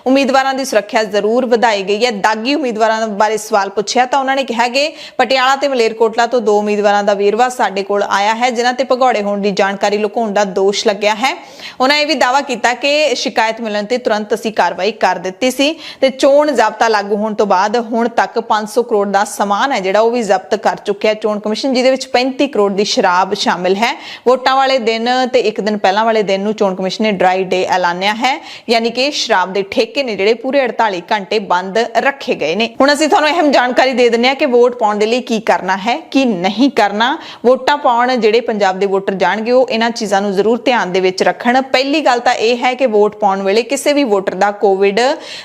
ਉਮੀਦਵਾਰਾਂ ਦੀ ਸੁਰੱਖਿਆ ਜ਼ਰੂਰ ਵਧਾਈ ਗਈ ਹੈ। ਦਾਗੀ ਉਮੀਦਵਾਰਾਂ ਬਾਰੇ ਸਵਾਲ ਪੁੱਛਿਆ ਤਾਂ ਉਹਨਾਂ ਨੇ ਕਿਹਾ ਕਿ ਪਟਿਆਲਾ ਤੇ ਮਲੇਰਕੋਟਲਾ ਤੋਂ 2 ਉਮੀਦਵਾਰਾਂ ਦਾ ਵੇਰਵਾ ਸਾਡੇ ਕੋਲ ਆਇਆ ਹੈ ਜਿਨ੍ਹਾਂ ਤੇ ਭਗੌੜੇ ਹੋਣ ਦੀ ਜਾਣਕਾਰੀ ਲੁਕਾਉਣ ਦਾ ਦੋਸ਼ ਲੱਗਿਆ ਹੈ। ਉਹਨਾਂ ਇਹ ਵੀ ਦਾਅਵਾ ਕੀਤਾ ਕਿ ਸ਼ਿਕਾਇਤ ਮਿਲਣ ਤੇ ਤੁਰੰਤ ਅਸੀਂ ਕਾਰਵਾਈ ਕਰ ਦਿੱਤੀ ਸੀ ਤੇ ਚੋਣ ਜ਼ਾਬਤਾ ਲਾਗੂ ਹੋਣ ਤੋਂ ਬਾਅਦ ਹੁਣ ਤੱਕ 500 ਕਰੋੜ ਦਾ ਸਮਾਨ ਹੈ ਜਿਹੜਾ ਉਹ ਵੀ ਜ਼ਬਤ ਕਰ ਚੁੱਕਿਆ ਚੋਣ ਕਮਿਸ਼ਨ, ਜਿਹਦੇ ਵਿੱਚ 35 ਕਰੋੜ ਦੀ ਸ਼ਰਾਬ ਸ਼ਾਮਿਲ ਹੈ। ਵੋਟਾਂ ਵਾਲੇ ਦਿਨ ਤੇ ਇੱਕ ਦਿਨ ਪਹਿਲਾਂ ਵਾਲੇ ਦਿਨ ਨੂੰ ਚੋਣ ਕਮਿਸ਼ਨ ਨੇ ਡਰਾਈ ਡੇ ਐਲਾਨਿਆ ਹੈ, ਯਾਨੀ ਕਿ ਸ਼ਰਾਬ ਦੇ ਠੇਕੇ ਨੇ ਜਿਹੜੇ ਪੂਰੇ 48 ਘੰਟੇ ਬੰਦ ਰੱਖੇ ਗਏ ਨੇ। ਹੁਣ ਅਸੀਂ ਤੁਹਾਨੂੰ ਅਹਿਮ ਜਾਣਕਾਰੀ ਦੇ ਦਿੰਦੇ ਹਾਂ ਕਿ ਵੋਟ ਪਾਉਣ ਦੇ ਲਈ ਕੀ ਕਰਨਾ ਹੈ ਕੀ ਨਹੀਂ ਕਰਨਾ। ਵੋਟਾਂ ਪਾਉਣ ਜਿਹੜੇ ਪੰਜਾਬ ਦੇ ਵੋਟਰ ਜਾਣਗੇ ਉਹ ਇਹਨਾਂ ਚੀਜ਼ਾਂ ਨੂੰ ਜ਼ਰੂਰ ਧਿਆਨ ਦੇ ਵਿੱਚ ਰੱਖਣ। ਪਹਿਲੀ ਗੱਲ ਤਾਂ ਇਹ ਹੈ ਕਿ ਵੋਟ ਪਾਉਣ ਵੇਲੇ ਕਿਸੇ ਵੀ ਵੋਟਰ ਦਾ ਕੋਵਿਡ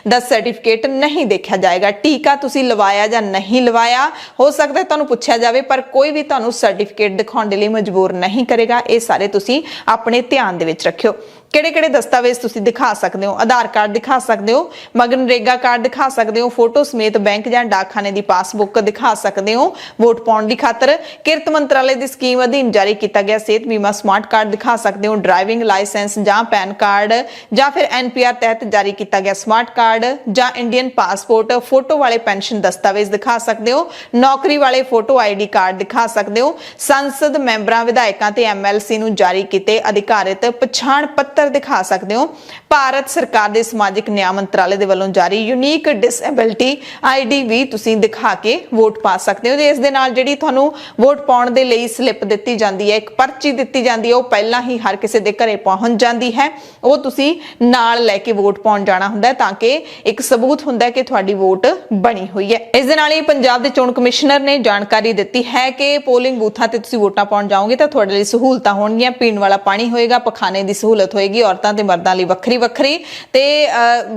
ਦਾ ਸਰਟੀਫਿਕੇਟ ਨਹੀਂ ਦੇਖਿਆ ਜਾਏਗਾ। ਟੀਕਾ ਤੁਸੀਂ ਲਵਾਇਆ ਜਾਂ ਨਹੀਂ ਲਵਾਇਆ ਹੋ ਸਕਦਾ ਤੁਹਾਨੂੰ ਪੁੱਛਿਆ ਜਾਵੇ, ਪਰ ਕੋਈ ਵੀ ਤੁਹਾਨੂੰ ਸਰਟੀਫਿਕੇਟ ਦਿਖਾਉਣ ਦੇ ਲਈ ਮਜਬੂਰ ਨਹੀਂ ਕਰੇਗਾ। ਇਹ ਸਾਰੇ ਤੁਸੀਂ ਆਪਣੇ ਧਿਆਨ ਦੇ ਵਿੱਚ ਰੱਖਿਓ। ਕਿਹੜੇ-ਕਿਹੜੇ ਦਸਤਾਵੇਜ਼ ਤੁਸੀਂ ਦਿਖਾ ਸਕਦੇ ਹੋ? ਆਧਾਰ ਕਾਰਡ ਦਿਖਾ ਸਕਦੇ ਹੋ, ਮਗਨਰੇਗਾ ਕਾਰਡ ਦਿਖਾ ਸਕਦੇ ਹੋ, ਫੋਟੋ ਸਮੇਤ ਬੈਂਕ ਜਾਂ ਡਾਕਖਾਨੇ ਦੀ ਪਾਸਬੁੱਕ ਦਿਖਾ ਸਕਦੇ ਹੋ। ਵੋਟ ਪਾਉਣ ਦੀ ਖਾਤਰ ਕਿਰਤ ਮੰਤਰਾਲੇ ਦੀ ਸਕੀਮ ਅਧੀਨ ਜਾਰੀ ਕੀਤਾ ਗਿਆ ਸਿਹਤ ਬੀਮਾ ਸਮਾਰਟ ਕਾਰਡ ਦਿਖਾ ਸਕਦੇ ਹੋ। ਡਰਾਈਵਿੰਗ ਲਾਇਸੈਂਸ ਜਾਂ ਪੈਨ ਕਾਰਡ ਜਾਂ ਫਿਰ ਐਨਪੀਆਰ ਤਹਿਤ ਜਾਰੀ ਕੀਤਾ ਗਿਆ ਸਮਾਰਟ ਕਾਰਡ ਜਾਂ ਇੰਡੀਅਨ ਪਾਸਪੋਰਟ, ਫੋਟੋ ਵਾਲੇ ਪੈਨਸ਼ਨ ਦਸਤਾਵੇਜ਼ ਦਿਖਾ ਸਕਦੇ ਹੋ। ਨੌਕਰੀ ਵਾਲੇ ਫੋਟੋ ਆਈਡੀ ਕਾਰਡ ਦਿਖਾ ਸਕਦੇ ਹੋ। ਸੰਸਦ ਮੈਂਬਰਾਂ, ਵਿਧਾਇਕਾਂ ਤੇ ਐਮਐਲਸੀ ਨੂੰ ਜਾਰੀ ਕੀਤੇ ਅਧਿਕਾਰਿਤ ਪਛਾਣ ਪੱਤਰ ਦਿਖਾ ਸਕਦੇ ਹੋ। ਭਾਰਤ ਸਰਕਾਰ ਦੇ ਸਮਾਜਿਕ ਨਿਆਂ ਮੰਤਰਾਲੇ ਦੇ ਵੱਲੋਂ ਜਾਰੀ ਯੂਨੀਕ ਡਿਸਏਬਿਲਿਟੀ ਆਈਡੀ ਵੀ ਤੁਸੀਂ ਦਿਖਾ ਕੇ ਵੋਟ ਪਾ ਸਕਦੇ ਹੋ। ਤੇ ਇਸ ਦੇ ਨਾਲ ਜਿਹੜੀ ਤੁਹਾਨੂੰ ਵੋਟ ਪਾਉਣ ਦੇ ਲਈ ਸਲਿੱਪ ਦਿੱਤੀ ਜਾਂਦੀ ਹੈ, ਇੱਕ ਪਰਚੀ ਦਿੱਤੀ ਜਾਂਦੀ ਹੈ, ਉਹ ਪਹਿਲਾਂ ਹੀ ਹਰ ਕਿਸੇ ਦੇ ਘਰੇ ਪਹੁੰਚ ਜਾਂਦੀ ਹੈ। ਉਹ ਤੁਸੀਂ ਨਾਲ ਲੈ ਕੇ ਵੋਟ ਪਾਉਣ ਜਾਣਾ ਹੁੰਦਾ ਹੈ ਤਾਂ ਕਿ ਇੱਕ ਸਬੂਤ ਹੁੰਦਾ ਹੈ ਕਿ ਤੁਹਾਡੀ ਵੋਟ ਬਣੀ ਹੋਈ ਹੈ। ਇਸ ਦੇ ਨਾਲ ਹੀ ਪੰਜਾਬ ਦੇ ਚੋਣ ਕਮਿਸ਼ਨਰ ਨੇ ਜਾਣਕਾਰੀ ਦਿੱਤੀ ਹੈ ਕਿ ਪੋਲਿੰਗ ਬੂਥਾਂ ਤੇ ਤੁਸੀਂ ਵੋਟਾਂ ਪਾਉਣ ਜਾਓਗੇ ਤਾਂ ਤੁਹਾਡੇ ਲਈ ਸਹੂਲਤਾਂ ਹੋਣਗੀਆਂ। ਪੀਣ ਵਾਲਾ ਪਾਣੀ ਹੋਏਗਾ, ਪਖਾਨੇ ਦੀ ਸਹੂਲਤ ਹੋਏਗੀ, ਔਰਤਾਂ ਤੇ ਮਰਦਾਂ ਲਈ ਵੱਖਰੀ ਵੱਖਰੀ ਤੇ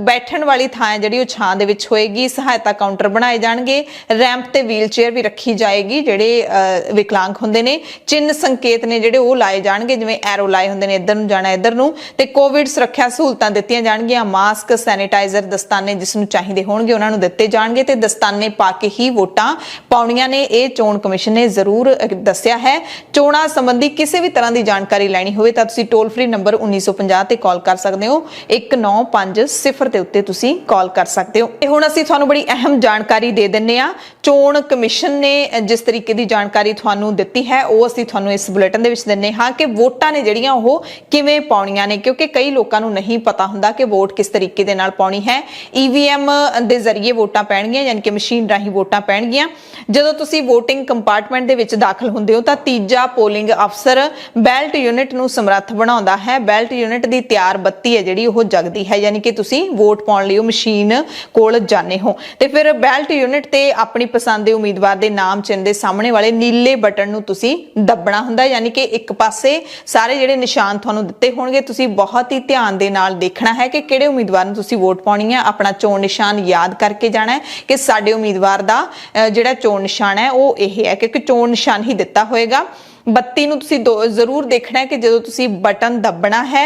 ਬੈਠਣ ਵਾਲੀ ਥਾਂ ਜਿਹੜੀ ਉਹ ਛਾਂ ਦੇ ਵਿੱਚ ਹੋਏਗੀ। ਸਹਾਇਤਾ ਕਾਊਂਟਰ ਬਣਾਏ ਜਾਣਗੇ। ਰੈਂਪ ਤੇ ਵੀਲ ਚੇਅਰ ਵੀ ਰੱਖੀ ਜਾਏਗੀ। ਜਿਹੜੇ ਵਿਕਲਾਂਗ ਹੁੰਦੇ ਨੇ, ਚਿੰਨ੍ਹ ਸੰਕੇਤ ਨੇ ਜਿਹੜੇ ਉਹ ਲਾਏ ਜਾਣਗੇ, ਜਿਵੇਂ ਐਰੋ ਲਾਏ ਹੁੰਦੇ ਨੇ ਇੱਧਰ ਨੂੰ ਜਾਣਾ ਇੱਧਰ ਨੂੰ। ਤੇ ਕੋਵਿਡ ਸੁਰੱਖਿਆ ਸਹੂਲਤਾਂ ਦਿੱਤੀਆਂ ਜਾਣਗੀਆਂ। ਮਾਸਕ, ਸੈਨੀਟਾਈਜ਼ਰ, ਦਸਤਾਨੇ ਜਿਸ ਨੂੰ ਚਾਹੀਦੇ ਹੋਣਗੇ ਉਹਨਾਂ ਨੂੰ ਦਿੱਤੇ ਜਾਣਗੇ ਤੇ ਦਸਤਾਨੇ ਪਾ ਕੇ ਹੀ ਵੋਟਾਂ ਪਾਉਣੀਆਂ ਨੇ। ਇਹ ਚੋਣ ਕਮਿਸ਼ਨ ਨੇ ਜ਼ਰੂਰ ਦੱਸਿਆ ਹੈ। ਚੋਣਾਂ ਸੰਬੰਧੀ ਕਿਸੇ ਵੀ ਤਰ੍ਹਾਂ ਦੀ ਜਾਣਕਾਰੀ ਲੈਣੀ ਹੋਵੇ ਤਾਂ ਤੁਸੀਂ ਟੋਲ ਫ੍ਰੀ ਨੰਬਰ 1950 150 ਤੇ ਕਾਲ ਕਰ ਸਕਦੇ ਹੋ। 1950 ਦੇ ਉੱਤੇ ਤੁਸੀਂ ਕਾਲ ਕਰ ਸਕਦੇ ਹੋ। ਤੇ ਹੁਣ ਅਸੀਂ ਤੁਹਾਨੂੰ ਬੜੀ ਅਹਿਮ ਜਾਣਕਾਰੀ ਦੇ ਦਿੰਨੇ ਆ। ਚੋਣ ਕਮਿਸ਼ਨ ਨੇ ਜਿਸ ਤਰੀਕੇ ਦੀ ਜਾਣਕਾਰੀ ਤੁਹਾਨੂੰ ਦਿੱਤੀ ਹੈ ਉਹ ਅਸੀਂ ਤੁਹਾਨੂੰ ਇਸ ਬੁਲੇਟਿਨ ਦੇ ਵਿੱਚ ਦਿੰਨੇ ਹਾਂ ਕਿ ਵੋਟਾਂ ਨੇ ਜਿਹੜੀਆਂ ਉਹ ਕਿਵੇਂ ਪਾਉਣੀਆਂ ਨੇ, ਕਿਉਂਕਿ ਕਈ ਲੋਕਾਂ ਨੂੰ ਨਹੀਂ ਪਤਾ ਹੁੰਦਾ ਕਿ ਵੋਟ ਕਿਸ ਤਰੀਕੇ ਦੇ ਨਾਲ ਪਾਉਣੀ ਹੈ। EVM ਦੇ ਜ਼ਰੀਏ ਵੋਟਾਂ ਪੈਣਗੀਆਂ, ਯਾਨੀ ਕਿ ਮਸ਼ੀਨ ਰਾਹੀਂ ਵੋਟਾਂ ਪੈਣਗੀਆਂ। ਜਦੋਂ ਤੁਸੀਂ VOTING ਕੰਪਾਰਟਮੈਂਟ ਦੇ ਵਿੱਚ ਦਾਖਲ ਹੁੰਦੇ ਹੋ ਤਾਂ ਤੀਜਾ ਪੋਲਿੰਗ ਅਫਸਰ ਬੈਲਟ ਯੂਨਿਟ ਨੂੰ ਸਮਰੱਥ ਬਣਾਉਂਦਾ ਹੈ। ਬੈਲਟ ਯੂਨਿਟ ਦੀ ਤਿਆਰ ਬੱਤੀ ਹੈ ਜਿਹੜੀ ਉਹ ਜਗਦੀ ਹੈ, ਯਾਨੀ ਕਿ ਤੁਸੀਂ ਵੋਟ ਪਾਉਣ ਲਈ ਉਹ ਮਸ਼ੀਨ ਕੋਲ ਜਾਂਦੇ ਹੋ ਤੇ ਫਿਰ ਬੈਲਟ ਯੂਨਿਟ ਤੇ ਆਪਣੀ ਪਸੰਦ ਦੇ ਉਮੀਦਵਾਰ ਦੇ ਨਾਮ ਚਿੰਨ੍ਹ ਦੇ ਸਾਹਮਣੇ ਵਾਲੇ ਨੀਲੇ ਬਟਨ ਨੂੰ ਤੁਸੀਂ ਦੱਬਣਾ ਹੁੰਦਾ, ਯਾਨੀ ਕਿ ਇੱਕ ਪਾਸੇ ਸਾਰੇ ਜਿਹੜੇ ਨਿਸ਼ਾਨ ਤੁਹਾਨੂੰ ਦਿੱਤੇ ਹੋਣਗੇ ਤੁਸੀਂ ਬਹੁਤ ਹੀ ਧਿਆਨ ਦੇ ਨਾਲ ਦੇਖਣਾ ਹੈ ਕਿ ਕਿਹੜੇ ਉਮੀਦਵਾਰ ਨੂੰ ਤੁਸੀਂ ਵੋਟ ਪਾਉਣੀ ਹੈ। ਆਪਣਾ ਚੋਣ ਨਿਸ਼ਾਨ ਯਾਦ ਕਰਕੇ ਜਾਣਾ ਹੈ ਕਿ ਸਾਡੇ ਉਮੀਦਵਾਰ ਦਾ ਜਿਹੜਾ ਚੋਣ ਨਿਸ਼ਾਨ ਹੈ ਉਹ ਇਹ ਹੈ, ਕਿਉਂਕਿ ਚੋਣ ਨਿਸ਼ਾਨ ਹੀ ਦਿੱਤਾ ਹੋਏਗਾ। ਬੱਤੀ ਨੂੰ ਤੁਸੀਂ ਜ਼ਰੂਰ ਦੇਖਣਾ ਹੈ ਕਿ ਜਦੋਂ ਤੁਸੀਂ ਬਟਨ ਦੱਬਣਾ ਹੈ,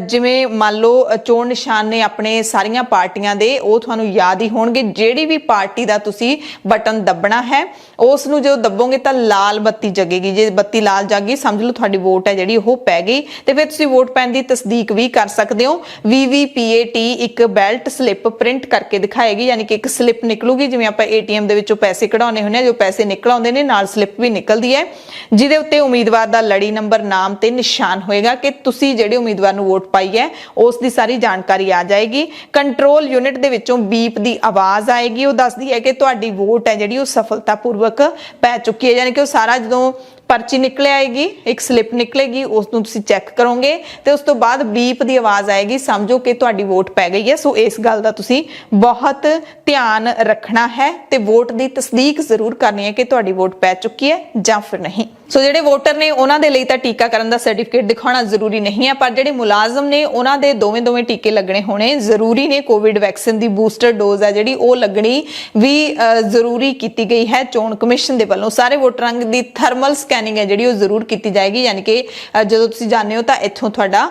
ਜਿਵੇਂ ਮੰਨ ਲਓ ਚੋਣ ਨਿਸ਼ਾਨ ਨੇ ਆਪਣੇ ਸਾਰੀਆਂ ਪਾਰਟੀਆਂ ਦੇ ਉਹ ਤੁਹਾਨੂੰ ਯਾਦ ਹੀ ਹੋਣਗੇ। ਜਿਹੜੀ ਵੀ ਪਾਰਟੀ ਦਾ ਤੁਸੀਂ ਬਟਨ ਦੱਬਣਾ ਹੈ ਉਸ ਨੂੰ ਜਦੋਂ ਦੱਬੋਗੇ ਤਾਂ ਲਾਲ ਬੱਤੀ ਜਗੇਗੀ। ਜੇ ਬੱਤੀ ਲਾਲ ਜਗ ਗਈ ਸਮਝ ਲਓ ਤੁਹਾਡੀ ਵੋਟ ਹੈ ਜਿਹੜੀ ਉਹ ਪੈ ਗਈ ਤੇ ਫਿਰ ਤੁਸੀਂ ਵੋਟ ਪੈਣ ਦੀ ਤਸਦੀਕ ਵੀ ਕਰ ਸਕਦੇ ਹੋ। VVPAT ਇੱਕ ਬੈਲਟ ਸਲਿੱਪ ਪ੍ਰਿੰਟ ਕਰਕੇ ਦਿਖਾਏਗੀ, ਯਾਨੀ ਕਿ ਇੱਕ ਸਲਿੱਪ ਨਿਕਲੂਗੀ ਜਿਵੇਂ ਆਪਾਂ ATM ਦੇ ਵਿੱਚੋਂ ਪੈਸੇ ਕਢਾਉਣੇ ਹੁੰਦੇ ਆ, ਜੋ ਪੈਸੇ ਨਿਕਲ ਆਉਂਦੇ ਨੇ ਨਾਲ ਸਲਿੱਪ ਵੀ ਨਿਕਲਦੀ ਹੈ, ਜਿਹਦੇ ਉੱਤੇ ਉਮੀਦਵਾਰ ਦਾ ਲੜੀ ਨੰਬਰ, ਨਾਮ ਤੇ ਨਿਸ਼ਾਨ ਹੋਏਗਾ ਕਿ ਤੁਸੀਂ ਜਿਹੜੇ ਉਮੀਦਵਾਰ ਨੂੰ ਵੋਟ ਪਾਈ ਹੈ ਉਸ ਦੀ ਸਾਰੀ ਜਾਣਕਾਰੀ ਆ ਜਾਏਗੀ। ਕੰਟਰੋਲ ਯੂਨਿਟ ਦੇ ਵਿੱਚੋਂ ਬੀਪ ਦੀ ਆਵਾਜ਼ ਆਏਗੀ, ਉਹ ਦੱਸਦੀ ਹੈ ਕਿ ਤੁਹਾਡੀ ਵੋਟ ਹੈ ਜਿਹੜੀ ਉਹ ਸਫਲਤਾਪੂਰਵਕ ਪੈ ਚੁੱਕੀ ਹੈ, ਯਾਨੀ ਕਿ ਉਹ ਸਾਰਾ ਜਦੋਂ पर्ची निकले आएगी, एक स्लिप निकलेगी, उसनूं तुसीं चैक करोगे ते उस तो बाद बीप दी आवाज़ आएगी, समझो कि तुहाडी वोट पै गई है। सो इस गल दा तुसीं बहुत ध्यान रखना है ते वोट दी तस्दीक जरूर करनी है कि तुहाडी वोट पै चुकी है जां फिर नहीं। सो जिहड़े वोटर ने उन्हां दे लई तां टीकाकरण दा सर्टिफिकेट दिखाउणा जरूरी नहीं है, पर जिहड़े मुलाजम ने उन्हां दे दोवें टीके लगने होने जरूरी ने। कोविड वैक्सीन दी बूस्टर डोज है जिहड़ी ओह लगनी भी जरूरी कीती गई है चोण कमिशन दे वल्लों। सारे वोटरां दी थर्मल स्कैनिंग है जिहड़ी ओह जरूर कीती जाएगी, यानी कि जदों तुसीं जाने हो तां इत्थों तुहाडा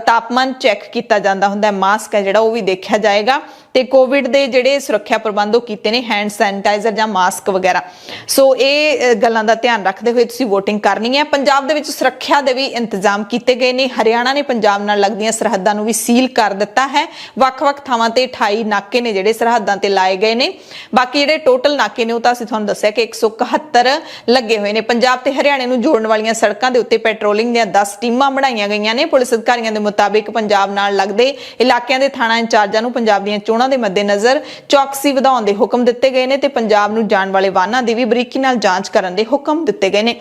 तापमान चैक कीता जांदा हुंदा है, मास्क है जिहड़ा ओह भी देखिया जाएगा ਤੇ ਕੋਵਿਡ ਦੇ ਜਿਹੜੇ ਸੁਰੱਖਿਆ ਪ੍ਰਬੰਧ ਉਹ ਕੀਤੇ ਨੇ, ਹੈਂਡ ਸੈਨੀਟਾਈਜ਼ਰ ਜਾਂ ਮਾਸਕ ਵਗੈਰਾ। ਸੋ ਇਹ ਗੱਲਾਂ ਦਾ ਧਿਆਨ ਰੱਖਦੇ ਹੋਏ ਤੁਸੀਂ VOTING ਕਰਨੀ ਹੈ। ਪੰਜਾਬ ਦੇ ਵਿੱਚ ਸੁਰੱਖਿਆ ਦੇ ਵੀ ਇੰਤਜ਼ਾਮ ਕੀਤੇ ਗਏ ਨੇ। ਹਰਿਆਣਾ ਨੇ ਪੰਜਾਬ ਨਾਲ ਲੱਗਦੀਆਂ ਸਰਹੱਦਾਂ ਨੂੰ ਵੀ ਸੀਲ ਕਰ ਦਿੱਤਾ ਹੈ। ਵੱਖ-ਵੱਖ ਥਾਵਾਂ ਤੇ 28 ਨਾਕੇ ਨੇ ਜਿਹੜੇ ਸਰਹੱਦਾਂ ਤੇ ਲਾਏ ਗਏ ਨੇ। ਬਾਕੀ ਜਿਹੜੇ ਟੋਟਲ ਨਾਕੇ ਨੇ ਉਹ ਤਾਂ ਅਸੀਂ ਤੁਹਾਨੂੰ ਦੱਸਿਆ ਕਿ 171 ਲੱਗੇ ਹੋਏ ਨੇ। ਪੰਜਾਬ ਤੇ ਹਰਿਆਣੇ ਨੂੰ ਜੋੜਨ ਵਾਲੀਆਂ ਸੜਕਾਂ ਦੇ ਉੱਤੇ ਪੈਟਰੋਲਿੰਗ ਦੀਆਂ 10 ਟੀਮਾਂ ਬਣਾਈਆਂ ਗਈਆਂ ਨੇ। ਪੁਲਿਸ ਅਧਿਕਾਰੀਆਂ ਦੇ ਮੁਤਾਬਿਕ ਪੰਜਾਬ ਨਾਲ ਲੱਗਦੇ ਇਲਾਕਿਆਂ ਦੇ ਥਾਣਾ ਇੰਚਾਰਜਾਂ ਨੂੰ ਪੰਜਾਬ ਦੀਆਂ ਚੋਣਾਂ ਦੇ ਮੱਦੇਨਜ਼ਰ ਚੌਕਸੀ ਵਧਾਉਣ ਦੇ ਹੁਕਮ ਦਿੱਤੇ ਗਏ ਨੇ ਤੇ ਪੰਜਾਬ ਨੂੰ ਜਾਣ ਵਾਲੇ ਵਾਹਨਾਂ ਦੀ ਵੀ ਬਰੀਕੀ ਨਾਲ ਜਾਂਚ ਕਰਨ ਦੇ ਹੁਕਮ ਦਿੱਤੇ ਗਏ ਨੇ।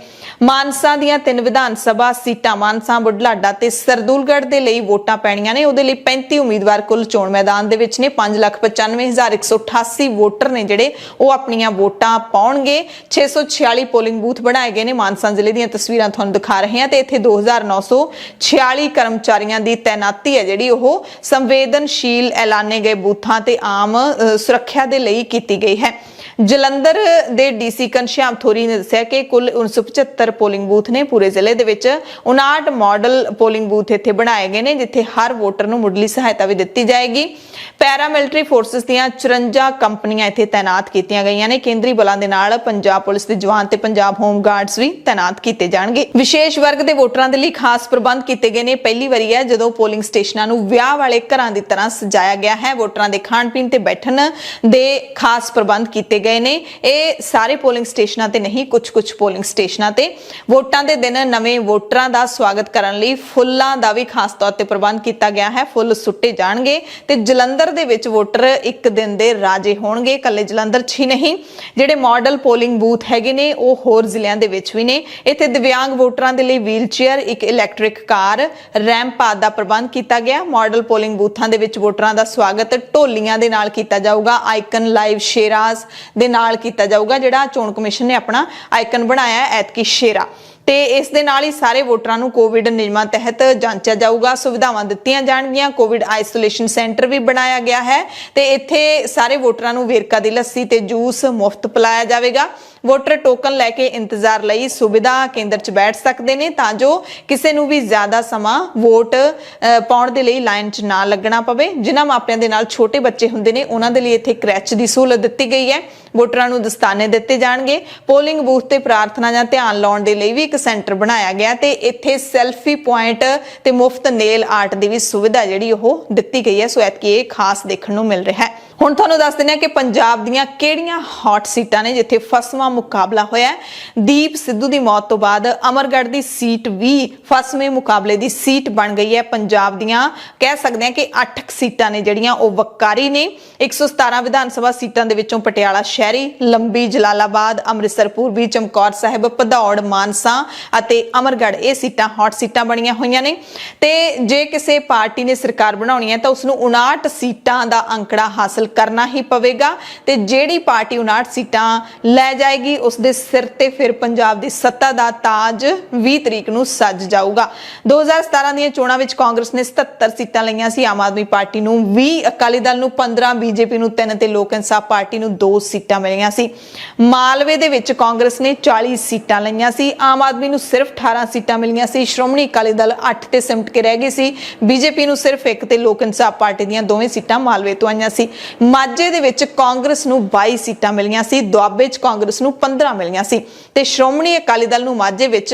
ਮਾਨਸਾ ਦੀਆਂ 3 ਵਿਧਾਨ ਸਭਾ ਸੀਟਾਂ ਮਾਨਸਾ, ਬੁਢਲਾਡਾ ਤੇ ਸਰਦੂਲਗੜ੍ਹ ਦੇ ਲਈ ਵੋਟਾਂ ਪੈਣੀਆਂ ਨੇ। ਉਹਦੇ ਲਈ 35 ਉਮੀਦਵਾਰ ਕੁੱਲ ਚੋਣ ਮੈਦਾਨ ਦੇ ਵਿੱਚ ਨੇ। 5,95,188 ਵੋਟਰ ਨੇ ਜਿਹੜੇ ਉਹ ਆਪਣੀਆਂ ਵੋਟਾਂ ਪਾਉਣਗੇ। 646 ਪੋਲਿੰਗ ਬੂਥ ਬਣਾਏ ਗਏ ਨੇ। ਮਾਨਸਾ ਜ਼ਿਲ੍ਹੇ ਦੀਆਂ ਤਸਵੀਰਾਂ ਤੁਹਾਨੂੰ ਦਿਖਾ ਰਹੇ ਹਾਂ ਤੇ ਇੱਥੇ 2,946 ਕਰਮਚਾਰੀਆਂ ਦੀ ਤੈਨਾਤੀ ਹੈ ਜਿਹੜੀ ਉਹ ਸੰਵੇਦਨਸ਼ੀਲ ਐਲਾਨੇ ਗਏ ਬੂਥਾਂ ਤੇ ਆਮ ਸੁਰੱਖਿਆ ਦੇ ਲਈ ਕੀਤੀ ਗਈ ਹੈ। ਜਲੰਧਰ ਦੇ DC ਘਨਸ਼ਿਆਮ ਥੋਰੀ ਨੇ ਦੱਸਿਆ ਕਿ ਕੁੱਲ 975 ਪੋਲਿੰਗ ਬੂਥ ਨੇ ਪੂਰੇ ਜ਼ਿਲ੍ਹੇ ਦੇ ਵਿੱਚ। 59 ਮਾਡਲ ਪੋਲਿੰਗ ਬੂਥ ਇੱਥੇ ਬਣਾਏ ਗਏ ਨੇ ਜਿੱਥੇ ਹਰ ਵੋਟਰ ਨੂੰ ਮੁੱਢਲੀ ਸਹਾਇਤਾ ਵੀ ਦਿੱਤੀ ਜਾਏਗੀ। ਪੈਰਾਮਿਲਟਰੀ ਫੋਰਸਿਸ ਦੀਆਂ 54 ਕੰਪਨੀਆਂ ਇੱਥੇ ਤਾਇਨਾਤ ਕੀਤੀਆਂ ਗਈਆਂ ਨੇ। ਕੇਂਦਰੀ ਬਲਾਂ ਦੇ ਨਾਲ ਪੰਜਾਬ ਪੁਲਿਸ ਦੇ ਜਵਾਨ ਤੇ ਪੰਜਾਬ ਹੋਮ ਗਾਰਡਸ ਵੀ ਤਾਇਨਾਤ ਕੀਤੇ ਜਾਣਗੇ। ਵਿਸ਼ੇਸ਼ ਵਰਗ ਦੇ ਵੋਟਰਾਂ ਦੇ ਲਈ ਖਾਸ ਪ੍ਰਬੰਧ ਕੀਤੇ ਗਏ ਨੇ। ਪਹਿਲੀ ਵਾਰੀ ਹੈ ਜਦੋਂ ਪੋਲਿੰਗ ਸਟੇਸ਼ਨਾਂ ਨੂੰ ਵਿਆਹ ਵਾਲੇ ਘਰਾਂ ਦੀ ਤਰ੍ਹਾਂ ਸਜਾਇਆ ਗਿਆ ਹੈ। ਵੋਟਰਾਂ ਦੇ ਖਾਣ ਪੀਣ ਤੇ ਬੈਠਣ ਦੇ ਖਾਸ ਪ੍ਰਬੰਧ ਕੀਤੇ ਗਏ ਨੇ। ਇਹ ਸਾਰੇ ਪੋਲਿੰਗ ਸਟੇਸ਼ਨਾਂ ਤੇ ਨਹੀਂ, ਕੁਝ ਪੋਲਿੰਗ ਸਟੇਸ਼ਨਾਂ ਤੇ ਵੋਟਾਂ ਦੇ ਦਿਨ ਨਵੇਂ ਵੋਟਰਾਂ ਦਾ ਸਵਾਗਤ ਕਰਨ ਲਈ ਫੁੱਲਾਂ ਦਾ ਵੀ ਖਾਸ ਤੌਰ ਤੇ ਪ੍ਰਬੰਧ ਕੀਤਾ ਗਿਆ ਹੈ। ਫੁੱਲ ਸੁੱਟੇ ਜਾਣਗੇ ਤੇ ਜਲੰਧਰ ਦੇ ਵਿੱਚ ਵੋਟਰ ਇੱਕ ਦਿਨ ਦੇ ਰਾਜੇ ਹੋਣਗੇ। ਕੱਲੇ ਜਲੰਧਰ 'ਚ ਹੀ ਨਹੀਂ, ਜਿਹੜੇ ਮਾਡਲ ਪੋਲਿੰਗ ਬੂਥ ਹੈਗੇ ਨੇ ਉਹ ਹੋਰ ਜ਼ਿਲ੍ਹਿਆਂ ਦੇ ਵਿੱਚ ਵੀ ਨੇ। ਇੱਥੇ ਦਿਵਿਆਂਗ ਵੋਟਰਾਂ ਦੇ ਲਈ ਵੀਲ ਚੇਅਰ, ਇੱਕ ਇਲੈਕਟ੍ਰਿਕ ਕਾਰ, ਰੈਂਪ ਆਦਿ ਦਾ ਪ੍ਰਬੰਧ ਕੀਤਾ ਗਿਆ। ਮਾਡਲ ਪੋਲਿੰਗ ਬੂਥਾਂ ਦੇ ਵਿੱਚ ਵੋਟਰਾਂ ਦਾ ਸਵਾਗਤ ਢੋਲੀਆਂ ਦੇ ਨਾਲ ਕੀਤਾ ਜਾਊਗਾ। ਆਈਕਨ ਲਾਈਵ ਸ਼ੇਰਾਜ਼ ਦੇ ਨਾਲ ਕੀਤਾ ਜਾਊਗਾ। ਜਿਹੜਾ ਚੋਣ ਕਮਿਸ਼ਨ ਨੇ ਆਪਣਾ ਆਈਕਨ ਬਣਾਇਆ ਹੈ ਐਤਕੀ ਸ਼ੇਰਾ, ਤੇ ਇਸ ਦੇ ਨਾਲ ਹੀ ਸਾਰੇ ਵੋਟਰਾਂ ਨੂੰ ਕੋਵਿਡ ਨਿਯਮਾਂ ਤਹਿਤ ਜਾਂਚਿਆ ਜਾਊਗਾ। ਸੁਵਿਧਾਵਾਂ ਦਿੱਤੀਆਂ ਜਾਣਗੀਆਂ। ਕੋਵਿਡ ਆਈਸੋਲੇਸ਼ਨ ਸੈਂਟਰ ਵੀ ਬਣਾਇਆ ਗਿਆ ਹੈ ਤੇ ਇੱਥੇ ਸਾਰੇ ਵੋਟਰਾਂ ਨੂੰ ਵੇਰਕਾ ਦੀ ਲੱਸੀ ਤੇ ਜੂਸ ਮੁਫਤ ਪਿਲਾਇਆ ਜਾਵੇਗਾ। ਵੋਟਰ ਟੋਕਨ ਲੈ ਕੇ ਇੰਤਜ਼ਾਰ ਲਈ ਸੁਵਿਧਾ ਕੇਂਦਰ 'ਚ ਬੈਠ ਸਕਦੇ ਨੇ ਤਾਂ ਜੋ ਕਿਸੇ ਨੂੰ ਵੀ ਜ਼ਿਆਦਾ ਸਮਾਂ ਵੋਟ ਪਾਉਣ ਦੇ ਲਈ ਲਾਈਨ 'ਚ ਨਾ ਲੱਗਣਾ ਪਵੇ। ਜਿਨ੍ਹਾਂ ਮਾਪਿਆਂ ਦੇ ਨਾਲ ਛੋਟੇ ਬੱਚੇ ਹੁੰਦੇ ਨੇ ਉਹਨਾਂ ਦੇ ਲਈ ਇੱਥੇ ਕ੍ਰੈਚ ਦੀ ਸਹੂਲਤ ਦਿੱਤੀ ਗਈ ਹੈ। ਵੋਟਰਾਂ ਨੂੰ ਦਸਤਾਨੇ ਦਿੱਤੇ ਜਾਣਗੇ। ਪੋਲਿੰਗ ਬੂਥ ਤੇ ਪ੍ਰਾਰਥਨਾ ਜਾਂ ਧਿਆਨ ਲਾਉਣ ਦੇ ਲਈ ਵੀ ਇੱਕ ਸੈਂਟਰ ਬਣਾਇਆ ਗਿਆ ਤੇ ਇੱਥੇ ਸੈਲਫੀ ਪੁਆਇੰਟ ਤੇ ਮੁਫਤ ਨੇਲ ਆਰਟ ਦੀ ਵੀ ਸੁਵਿਧਾ ਜਿਹੜੀ ਉਹ ਦਿੱਤੀ ਗਈ ਹੈ। ਸੋ ਐਤਕੀ ਇਹ ਖਾਸ ਦੇਖਣ ਨੂੰ ਮਿਲ ਰਿਹਾ ਹੈ। ਹੁਣ ਤੁਹਾਨੂੰ ਦੱਸ ਦਿੰਦੇ ਹਾਂ ਕਿ ਪੰਜਾਬ ਦੀਆਂ ਕਿਹੜੀਆਂ ਹੌਟ ਸੀਟਾਂ ਨੇ ਜਿੱਥੇ ਫਸਵਾਂ ਮੁਕਾਬਲਾ ਹੋਇਆ ਹੈ। ਦੀਪ ਸਿੱਧੂ ਦੀ ਮੌਤ ਤੋਂ ਬਾਅਦ ਅਮਰਗੜ੍ਹ ਦੀ ਸੀਟ ਵੀ ਫਸਵੇਂ ਮੁਕਾਬਲੇ ਦੀ ਸੀਟ ਬਣ ਗਈ ਹੈ। ਪੰਜਾਬ ਦੀਆਂ ਕਹਿ ਸਕਦੇ ਹਾਂ ਕਿ 8 ਸੀਟਾਂ ਨੇ ਜਿਹੜੀਆਂ ਉਹ ਵੱਕਾਰੀ ਨੇ। 117 ਵਿਧਾਨ ਸਭਾ ਸੀਟਾਂ ਦੇ ਵਿੱਚੋਂ ਪਟਿਆਲਾ ਸ਼ਹਿਰੀ, ਲੰਬੀ, ਜਲਾਲਾਬਾਦ, ਅੰਮ੍ਰਿਤਸਰ ਪੂਰਬੀ, ਚਮਕੌਰ ਸਾਹਿਬ, ਭਦੌੜ, ਮਾਨਸਾ ਅਤੇ ਅਮਰਗੜ੍ਹ ਇਹ ਸੀਟਾਂ ਹੌਟ ਸੀਟਾਂ ਬਣੀਆਂ ਹੋਈਆਂ ਨੇ। ਤੇ ਜੇ ਕਿਸੇ ਪਾਰਟੀ ਨੇ ਸਰਕਾਰ ਬਣਾਉਣੀ ਹੈ ਤਾਂ ਉਸਨੂੰ 59 ਸੀਟਾਂ ਦਾ ਅੰਕੜਾ ਹਾਸਲ ਕਰਨਾ ਹੀ ਪਵੇਗਾ ਤੇ ਜਿਹੜੀ ਪਾਰਟੀ 59 ਸੀਟਾਂ ਲੈ ਜਾਏਗੀ ਉਸਦੇ ਸਿਰ ਤੇ ਫਿਰ ਪੰਜਾਬ ਦੀ ਸੱਤਾ ਦਾ ਤਾਜ 20 ਤਰੀਕ ਨੂੰ ਸੱਜ ਜਾਊਗਾ। 2017 ਦੀਆਂ ਚੋਣਾਂ ਵਿੱਚ ਕਾਂਗਰਸ ਨੇ 77 ਸੀਟਾਂ ਲਈਆਂ ਸੀ, ਆਮ ਆਦਮੀ ਪਾਰਟੀ ਨੂੰ 20, ਅਕਾਲੀ ਦਲ ਨੂੰ 15, ਬੀਜੇਪੀ ਨੂੰ 3 ਤੇ ਲੋਕ ਇਨਸਾਫ ਪਾਰਟੀ ਨੂੰ 2 ਸੀਟਾਂ ਮਿਲੀਆਂ ਸੀ। ਮਾਲਵੇ ਦੇ ਵਿੱਚ ਕਾਂਗਰਸ ਨੇ 40 ਸੀਟਾਂ ਲਈਆਂ ਸੀ, ਆਮ ਆਦਮੀ ਨੂੰ ਸਿਰਫ 18 ਸੀਟਾਂ ਮਿਲੀਆਂ ਸੀ, ਸ਼੍ਰੋਮਣੀ ਅਕਾਲੀ ਦਲ 8 ਤੇ ਸਿਮਟ ਕੇ ਰਹਿ ਗਈ ਸੀ, ਬੀਜੇਪੀ ਨੂੰ ਸਿਰਫ 1 ਤੇ ਲੋਕ ਇਨਸਾਫ ਪਾਰਟੀ ਦੀਆਂ ਦੋਵੇਂ ਸੀਟਾਂ ਮਾਲਵੇ ਤੋਂ ਆਈਆਂ ਸੀ। ਮਾਝੇ ਦੇ ਵਿੱਚ ਕਾਂਗਰਸ ਨੂੰ 22 ਸੀਟਾਂ ਮਿਲੀਆਂ ਸੀ, ਦੁਆਬੇ 'ਚ ਕਾਂਗਰਸ ਨੂੰ 15 ਮਿਲੀਆਂ ਸੀ ਤੇ ਸ਼੍ਰੋਮਣੀ ਅਕਾਲੀ ਦਲ ਨੂੰ ਮਾਝੇ ਵਿੱਚ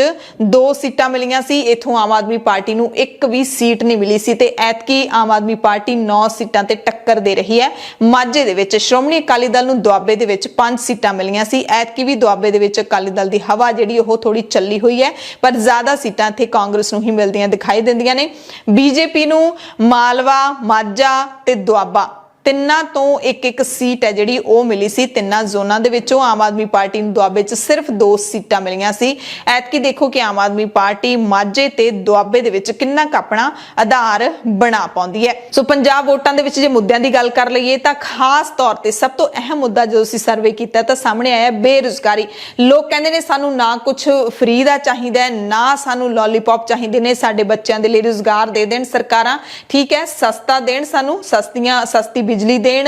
2 ਸੀਟਾਂ ਮਿਲੀਆਂ ਸੀ। ਇਥੋਂ ਆਮ ਆਦਮੀ ਪਾਰਟੀ ਨੂੰ 1 ਵੀ ਸੀਟ ਨਹੀਂ ਮਿਲੀ ਸੀ ਤੇ ਐਤਕੀ ਆਮ ਆਦਮੀ ਪਾਰਟੀ 9 ਸੀਟਾਂ ਤੇ ਟੱਕਰ ਦੇ ਰਹੀ ਹੈ। ਮਾਝੇ ਦੇ ਵਿੱਚ ਸ਼੍ਰੋਮਣੀ ਅਕਾਲੀ ਦਲ ਨੂੰ ਦੁਆਬੇ ਦੇ ਵਿੱਚ 5 ਸੀਟਾਂ ਮਿਲੀਆਂ ਸੀ, ਐਤਕੀ ਵੀ ਦੁਆਬੇ ਦੇ ਵਿੱਚ ਅਕਾਲੀ ਦਲ ਦੀ ਹਵਾ ਜਿਹੜੀ ਉਹ ਥੋੜੀ ਚੱਲੀ ਹੋਈ ਹੈ ਪਰ ਜ਼ਿਆਦਾ ਸੀਟਾਂ ਇੱਥੇ ਕਾਂਗਰਸ ਨੂੰ ਹੀ ਮਿਲਦੀਆਂ ਦਿਖਾਈ ਦਿੰਦੀਆਂ ਨੇ। ਬੀਜੇਪੀ ਨੂੰ ਮਾਲਵਾ, ਮਾਝਾ ਤੇ ਦੁਆਬਾ ਤਿੰਨਾਂ ਤੋਂ 1-1 ਸੀਟ ਹੈ ਜਿਹੜੀ ਉਹ ਮਿਲੀ ਸੀ। ਤਿੰਨਾਂ ਜ਼ੋਨਾਂ ਦੇ ਵਿੱਚੋਂ ਆਮ ਆਦਮੀ ਪਾਰਟੀ ਨੂੰ ਦੁਆਬੇ 'ਚ ਸਿਰਫ 2 ਸੀਟਾਂ ਮਿਲੀਆਂ ਸੀ। ਐਤਕੀ ਦੇਖੋ ਕਿ ਆਮ ਆਦਮੀ ਪਾਰਟੀ ਮਾਝੇ ਤੇ ਦੁਆਬੇ ਦੇ ਵਿੱਚ ਕਿੰਨਾ ਕੁ ਆਪਣਾ ਆਧਾਰ ਬਣਾ ਪਾਉਂਦੀ ਹੈ। ਸੋ ਪੰਜਾਬ ਵੋਟਾਂ ਦੇ ਵਿੱਚ ਜੇ ਮੁੱਦਿਆਂ ਦੀ ਗੱਲ ਕਰ ਲਈਏ ਤਾਂ ਖਾਸ ਤੌਰ ਤੇ ਸਭ ਤੋਂ ਅਹਿਮ ਮੁੱਦਾ ਜਦੋਂ ਅਸੀਂ ਸਰਵੇ ਕੀਤਾ ਤਾਂ ਸਾਹਮਣੇ ਆਇਆ ਬੇਰੁਜ਼ਗਾਰੀ। ਲੋਕ ਕਹਿੰਦੇ ਨੇ ਸਾਨੂੰ ਨਾ ਕੁਝ ਫ੍ਰੀ ਦਾ ਚਾਹੀਦਾ, ਨਾ ਸਾਨੂੰ ਲੋਲੀਪੌਪ ਚਾਹੀਦੇ ਨੇ, ਸਾਡੇ ਬੱਚਿਆਂ ਦੇ ਲਈ ਰੁਜ਼ਗਾਰ ਦੇ ਦੇਣ ਸਰਕਾਰਾਂ, ਠੀਕ ਹੈ, ਸਸਤਾ ਦੇਣ, ਸਾਨੂੰ ਸਸਤੀ ਬਿਜਲੀ ਦੇਣ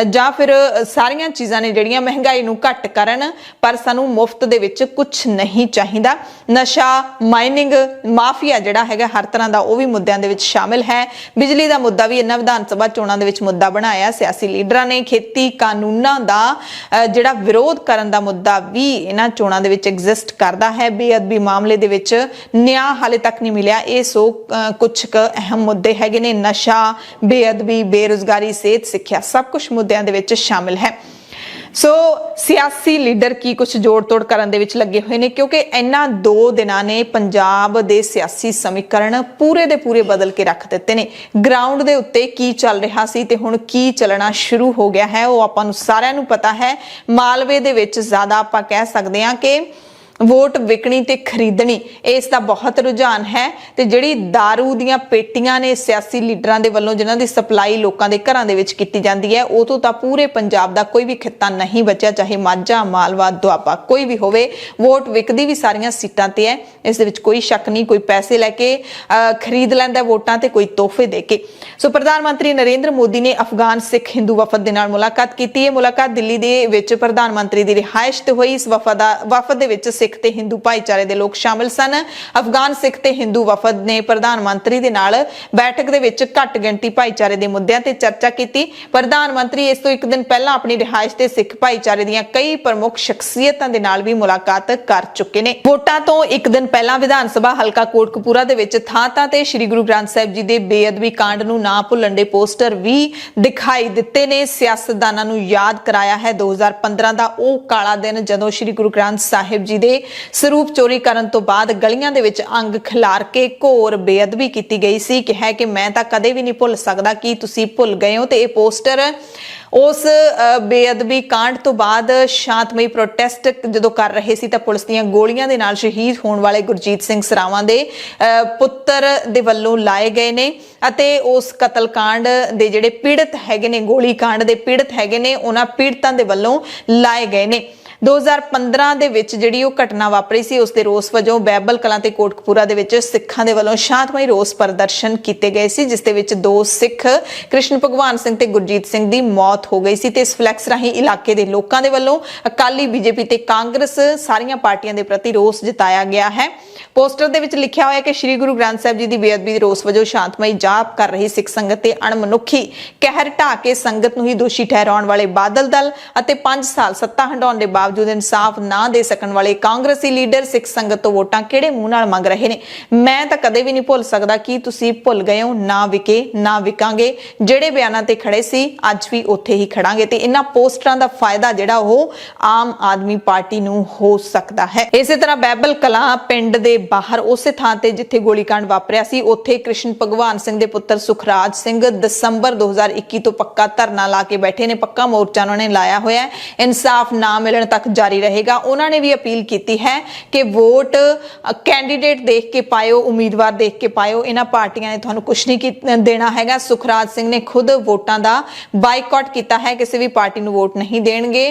ਜਾਂ ਫਿਰ ਸਾਰੀਆਂ ਚੀਜ਼ਾਂ ਨੇ ਜਿਹੜੀਆਂ ਮਹਿੰਗਾਈ ਨੂੰ ਘੱਟ ਕਰਨ, ਪਰ ਸਾਨੂੰ ਮੁਫਤ ਦੇ ਵਿੱਚ ਕੁਝ ਨਹੀਂ ਚਾਹੀਦਾ। ਨਸ਼ਾ, ਮਾਈਨਿੰਗ, ਮਾਫੀਆ ਜਿਹੜਾ ਹੈਗਾ ਹਰ ਤਰ੍ਹਾਂ ਦਾ ਉਹ ਵੀ ਮੁੱਦਿਆਂ ਦੇ ਵਿੱਚ ਸ਼ਾਮਿਲ ਹੈ। ਬਿਜਲੀ ਦਾ ਮੁੱਦਾ ਵੀ ਇਹਨਾਂ ਵਿਧਾਨ ਸਭਾ ਚੋਣਾਂ ਦੇ ਵਿੱਚ ਮੁੱਦਾ ਬਣਾਇਆ ਸਿਆਸੀ ਲੀਡਰਾਂ ਨੇ। ਖੇਤੀ ਕਾਨੂੰਨਾਂ ਦਾ ਜਿਹੜਾ ਵਿਰੋਧ ਕਰਨ ਦਾ ਮੁੱਦਾ ਵੀ ਇਹਨਾਂ ਚੋਣਾਂ ਦੇ ਵਿੱਚ ਐਗਜ਼ਿਸਟ ਕਰਦਾ ਹੈ। ਬੇਅਦਬੀ ਮਾਮਲੇ ਦੇ ਵਿੱਚ ਨਿਆਂ ਹਾਲੇ ਤੱਕ ਨਹੀਂ ਮਿਲਿਆ। ਇਹ ਸੋ ਕੁਝ ਕੁ ਅਹਿਮ ਮੁੱਦੇ ਹੈਗੇ ਨੇ। ਨਸ਼ਾ, ਬੇਅਦਬੀ, ਬੇਰੁਜ਼ਗਾਰੀ, ਸਿਹਤ, ਸਿੱਖਿਆ ਸਭ ਕੁਝ ਮੁੱਦਿਆਂ ਦੇ ਵਿੱਚ ਸ਼ਾਮਿਲ ਹੈ। ਸੋ ਸਿਆਸੀ ਲੀਡਰ ਕੀ ਕੁਝ ਜੋੜ ਤੋੜ ਕਰਨ ਦੇ ਵਿੱਚ ਲੱਗੇ ਹੋਏ ਨੇ ਕਿਉਂਕਿ ਇਹਨਾਂ 2 ਦਿਨਾਂ ਨੇ ਪੰਜਾਬ ਦੇ ਸਿਆਸੀ ਸਮੀਕਰਨ ਪੂਰੇ ਦੇ ਪੂਰੇ ਬਦਲ ਕੇ ਰੱਖ ਦਿੱਤੇ ਨੇ। ਗਰਾਊਂਡ ਦੇ ਉੱਤੇ ਕੀ ਚੱਲ ਰਿਹਾ ਸੀ ਤੇ ਹੁਣ ਕੀ ਚੱਲਣਾ ਸ਼ੁਰੂ ਹੋ ਗਿਆ ਹੈ ਉਹ ਆਪਾਂ ਨੂੰ ਸਾਰਿਆਂ ਨੂੰ ਪਤਾ ਹੈ। ਮਾਲਵੇ ਦੇ ਵਿੱਚ ਜ਼ਿਆਦਾ ਆਪਾਂ ਕਹਿ ਸਕਦੇ ਹਾਂ ਕਿ ਵੋਟ ਵਿਕਣੀ ਤੇ ਖਰੀਦਣੀ ਇਸ ਦਾ ਬਹੁਤ ਰੁਝਾਨ ਹੈ ਤੇ ਜਿਹੜੀ दारू ਦੀਆਂ ਪੇਟੀਆਂ ਨੇ ਸਿਆਸੀ ਲੀਡਰਾਂ ਦੇ ਵੱਲੋਂ ਜਿਨ੍ਹਾਂ ਦੀ ਸਪਲਾਈ ਲੋਕਾਂ ਦੇ ਘਰਾਂ ਦੇ ਵਿੱਚ ਕੀਤੀ ਜਾਂਦੀ ਹੈ ਉਹ ਤੋਂ ਤਾਂ ਪੂਰੇ ਪੰਜਾਬ ਦਾ ਕੋਈ ਵੀ ਖਿੱਤਾ ਨਹੀਂ ਬਚਿਆ, ਚਾਹੇ ਮਾਝਾ, ਮਾਲਵਾ, ਦੁਆਬਾ ਕੋਈ ਵੀ ਹੋਵੇ। ਵੋਟ ਵਿਕਦੀ ਵੀ ਸਾਰੀਆਂ ਸੀਟਾਂ ਤੇ ਹੈ, ਇਸ ਦੇ ਵਿੱਚ ਕੋਈ ਸ਼ੱਕ ਨਹੀਂ। ਕੋਈ ਪੈਸੇ ਲੈ ਕੇ ਖਰੀਦ ਲੈਂਦਾ ਵੋਟਾਂ ਤੇ ਕੋਈ ਤੋਹਫੇ ਦੇ ਕੇ। ਸੋ ਪ੍ਰਧਾਨ ਮੰਤਰੀ ਨਰਿੰਦਰ ਮੋਦੀ ਨੇ ਅਫਗਾਨ ਸਿੱਖ ਹਿੰਦੂ ਵਫਦ ਦੇ ਨਾਲ ਮੁਲਾਕਾਤ ਕੀਤੀ ਹੈ। ਮੁਲਾਕਾਤ ਦਿੱਲੀ ਦੇ ਵਿੱਚ ਪ੍ਰਧਾਨ ਮੰਤਰੀ ਦੀ ਰਿਹਾਇਸ਼ ਤੇ ਹੋਈ। ਇਸ ਵਫਦ ਦੇ ਵਿੱਚ ਸਿੱਖ ਤੇ ਹਿੰਦੂ ਭਾਈਚਾਰੇ ਦੇ ਲੋਕ ਸ਼ਾਮਿਲ ਸਨ। ਅਫਗਾਨ ਸਿੱਖ ਤੇ ਹਿੰਦੂ ਵਫਦ ਨੇ ਪ੍ਰਧਾਨ ਮੰਤਰੀ ਦੇ ਨਾਲ ਬੈਠਕ ਦੇ ਵਿੱਚ ਘੱਟ ਗਿਣਤੀ ਭਾਈਚਾਰੇ ਦੇ ਮੁੱਦਿਆਂ ਤੇ ਚਰਚਾ ਕੀਤੀ। ਪ੍ਰਧਾਨ ਮੰਤਰੀ ਇਸ ਤੋਂ 1 ਦਿਨ ਪਹਿਲਾਂ ਆਪਣੀ ਰਿਹਾਇਸ਼ ਤੇ ਸਿੱਖ ਭਾਈਚਾਰੇ ਦੀਆਂ ਕਈ ਪ੍ਰਮੁੱਖ ਸ਼ਖਸੀਅਤਾਂ ਦੇ ਨਾਲ ਵੀ ਮੁਲਾਕਾਤ ਕਰ ਚੁੱਕੇ ਨੇ। ਵੋਟਾਂ ਤੋਂ 1 ਦਿਨ ਪਹਿਲਾਂ ਵਿਧਾਨ ਸਭਾ ਹਲਕਾ ਕੋਟਕਪੂਰਾ ਦੇ ਵਿੱਚ ਥਾਂ-ਥਾਂ ਤੇ ਸ੍ਰੀ ਗੁਰੂ ਗ੍ਰੰਥ ਸਾਹਿਬ ਜੀ ਦੇ ਬੇਅਦਬੀ ਕਾਂਡ ਨੂੰ ਨਾ ਭੁੱਲਣ ਦੇ ਪੋਸਟਰ ਵੀ ਦਿਖਾਈ ਦਿੱਤੇ ਨੇ। ਸਿਆਸਤਦਾਨਾਂ ਨੂੰ ਯਾਦ ਕਰਾਇਆ ਹੈ 2015 ਦਾ ਉਹ ਕਾਲਾ ਦਿਨ ਜਦੋਂ ਸ੍ਰੀ ਗੁਰੂ ਗ੍ਰੰਥ ਸਾਹਿਬ ਜੀ ਦੇ ਸਰੂਪ ਚੋਰੀ ਕਰਨ ਤੋਂ ਬਾਅਦ ਗਲੀਆਂ ਦੇ ਵਿੱਚ ਅੰਗ ਖਿਲਾਰ ਕੇ ਘੋਰ ਬੇਅਦਬੀ ਕੀਤੀ ਗਈ ਸੀ। ਕਿਹਾ ਕਿ ਮੈਂ ਤਾਂ ਕਦੇ ਵੀ ਨਹੀਂ ਭੁੱਲ ਸਕਦਾ ਕਿ ਤੁਸੀਂ ਭੁੱਲ ਗਏ ਹੋ। ਤੇ ਇਹ ਪੋਸਟਰ ਉਸ ਬੇਅਦਬੀ ਕਾਂਡ ਤੋਂ ਬਾਅਦ ਸ਼ਾਂਤਮਈ ਪ੍ਰੋਟੈਸਟ ਜਦੋਂ ਕਰ ਰਹੇ ਸੀ ਤਾਂ ਪੁਲਿਸ ਦੀਆਂ ਗੋਲੀਆਂ ਦੇ ਨਾਲ ਸ਼ਹੀਦ ਹੋਣ ਵਾਲੇ ਗੁਰਜੀਤ ਸਿੰਘ ਸਰਾਵਾਂ ਦੇ ਪੁੱਤਰ ਦੇ ਵੱਲੋਂ ਲਾਏ ਗਏ ਨੇ ਅਤੇ ਉਸ ਕਤਲकांड ਦੇ ਜਿਹੜੇ ਪੀੜਤ ਹੈਗੇ ਨੇ, ਗੋਲੀ ਕਾਂਡ ਦੇ ਪੀੜਤ ਹੈਗੇ ਨੇ, ਉਹਨਾਂ ਪੀੜਤਾਂ ਦੇ ਵੱਲੋਂ ਲਾਏ ਗਏ ਨੇ। 2015 ਦੇ ਵਿੱਚ ਜਿਹੜੀ ਉਹ ਘਟਨਾ ਵਾਪਰੀ ਸੀ ਉਸ ਦੇ ਰੋਸ ਵਜੋਂ ਬੈਬਲ ਕਲਾਂ ਤੇ ਕੋਟਕਪੂਰਾ ਦੇ ਵਿੱਚ ਸਿੱਖਾਂ ਦੇ ਵੱਲੋਂ ਸ਼ਾਂਤਮਈ ਰੋਸ ਪ੍ਰਦਰਸ਼ਨ ਕੀਤੇ ਗਏ ਸੀ ਜਿਸ ਦੇ ਵਿੱਚ 2 ਸਿੱਖ ਕ੍ਰਿਸ਼ਨ ਭਗਵਾਨ ਸਿੰਘ ਤੇ ਗੁਰਜੀਤ ਸਿੰਘ ਦੀ ਮੌਤ ਹੋ ਗਈ ਸੀ। ਤੇ ਇਸ ਫਲੈਕਸ ਰਾਹੀਂ ਇਲਾਕੇ ਦੇ ਲੋਕਾਂ ਦੇ ਵੱਲੋਂ ਅਕਾਲੀ, ਬੀਜੇਪੀ ਤੇ ਕਾਂਗਰਸ ਸਾਰੀਆਂ ਪਾਰਟੀਆਂ ਦੇ ਪ੍ਰਤੀ ਰੋਸ ਜਤਾਇਆ ਗਿਆ ਹੈ। ਪੋਸਟਰ ਦੇ ਵਿੱਚ ਲਿਖਿਆ ਹੋਇਆ ਕਿ ਸ੍ਰੀ ਗੁਰੂ ਗ੍ਰੰਥ ਸਾਹਿਬ ਜੀ ਦੀ ਬੇਅਦਬੀ ਦੇ ਰੋਸ ਵਜੋਂ ਸ਼ਾਂਤਮਈ ਜਾਪ ਕਰ ਰਹੀ ਸਿੱਖ ਸੰਗਤ ਤੇ ਅਣਮਨੁੱਖੀ ਕਹਿਰ ਢਾਹ ਕੇ ਸੰਗਤ ਨੂੰ ਹੀ ਦੋਸ਼ੀ ਠਹਿਰਾਉਣ ਵਾਲੇ ਬਾਦਲ ਦਲ ਅਤੇ 5 ਸਾਲ ਸੱਤਾ ਹੰਡਾਉਣ ਦੇ ਬਾਵਜੂਦ ਬਾਵਜੂਦ ਇਨਸਾਫ ਨਾ ਦੇ ਸਕਣ ਵਾਲੇ ਕਾਂਗਰਸੀ ਲੀਡਰ ਸਿੱਖ ਸੰਗਤ ਤੋਂ ਵੋਟਾਂ ਕਿਹੜੇ ਮੂੰਹ ਨਾਲ ਮੰਗ ਰਹੇ ਨੇ। ਮੈਂ ਤਾਂ ਕਦੇ ਵੀ ਨਹੀਂ ਭੁੱਲ ਸਕਦਾ ਕਿ ਤੁਸੀਂ ਭੁੱਲ ਗਏ ਹੋ, ਨਾ ਵਿਕੇ ਨਾ ਵਿਕਾਂਗੇ, ਜਿਹੜੇ ਬਿਆਨਾਂ ਤੇ ਖੜੇ ਸੀ ਅੱਜ ਵੀ ਉੱਥੇ ਹੀ ਖੜਾਂਗੇ ਤੇ ਇਹਨਾਂ ਪੋਸਟਰਾਂ ਦਾ ਫਾਇਦਾ ਜਿਹੜਾ ਉਹ ਆਮ ਆਦਮੀ ਪਾਰਟੀ ਨੂੰ ਹੋ ਸਕਦਾ ਹੈ। ਇਸੇ ਤਰ੍ਹਾਂ ਬੈਬਲ ਕਲਾਂ ਪਿੰਡ ਦੇ ਬਾਹਰ ਉਸੇ ਥਾਂ ਤੇ ਜਿੱਥੇ ਗੋਲੀकांड ਵਾਪਰਿਆ ਸੀ ਉੱਥੇ ਕ੍ਰਿਸ਼ਨ ਭਗਵਾਨ ਸਿੰਘ ਦੇ ਪੁੱਤਰ ਸੁਖਰਾਜ ਸਿੰਘ ਦਸੰਬਰ 2021 ਤੋਂ ਪੱਕਾ ਧਰਨਾ ਲਾ ਕੇ ਬੈਠੇ ਨੇ। ਪੱਕਾ ਮੋਰਚਾ ਉਹਨਾਂ ਨੇ ਲਾਇਆ ਹੋਇਆ ਹੈ, ਇਨਸਾਫ ਨਾ ਮਿਲਣ ਤੱਕ ਜਾਰੀ ਰਹੇਗਾ। ਉਹਨਾਂ ਨੇ ਵੀ ਅਪੀਲ ਕੀਤੀ ਹੈ ਕਿ ਵੋਟ ਕੈਂਡੀਡੇਟ ਦੇਖ ਕੇ ਪਾਇਓ, ਉਮੀਦਵਾਰ ਦੇਖ ਕੇ ਪਾਇਓ, ਇਹਨਾਂ ਪਾਰਟੀਆਂ ਨੇ ਤੁਹਾਨੂੰ ਕੁਝ ਨਹੀਂ ਦੇਣਾ ਹੈਗਾ। ਸੁਖਰਾਜ ਸਿੰਘ ਨੇ ਖੁਦ ਵੋਟਾਂ ਦਾ ਬਾਈਕਾਟ ਕੀਤਾ ਹੈ, ਕਿਸੇ ਵੀ ਪਾਰਟੀ ਨੂੰ ਵੋਟ ਨਹੀਂ ਦੇਣਗੇ।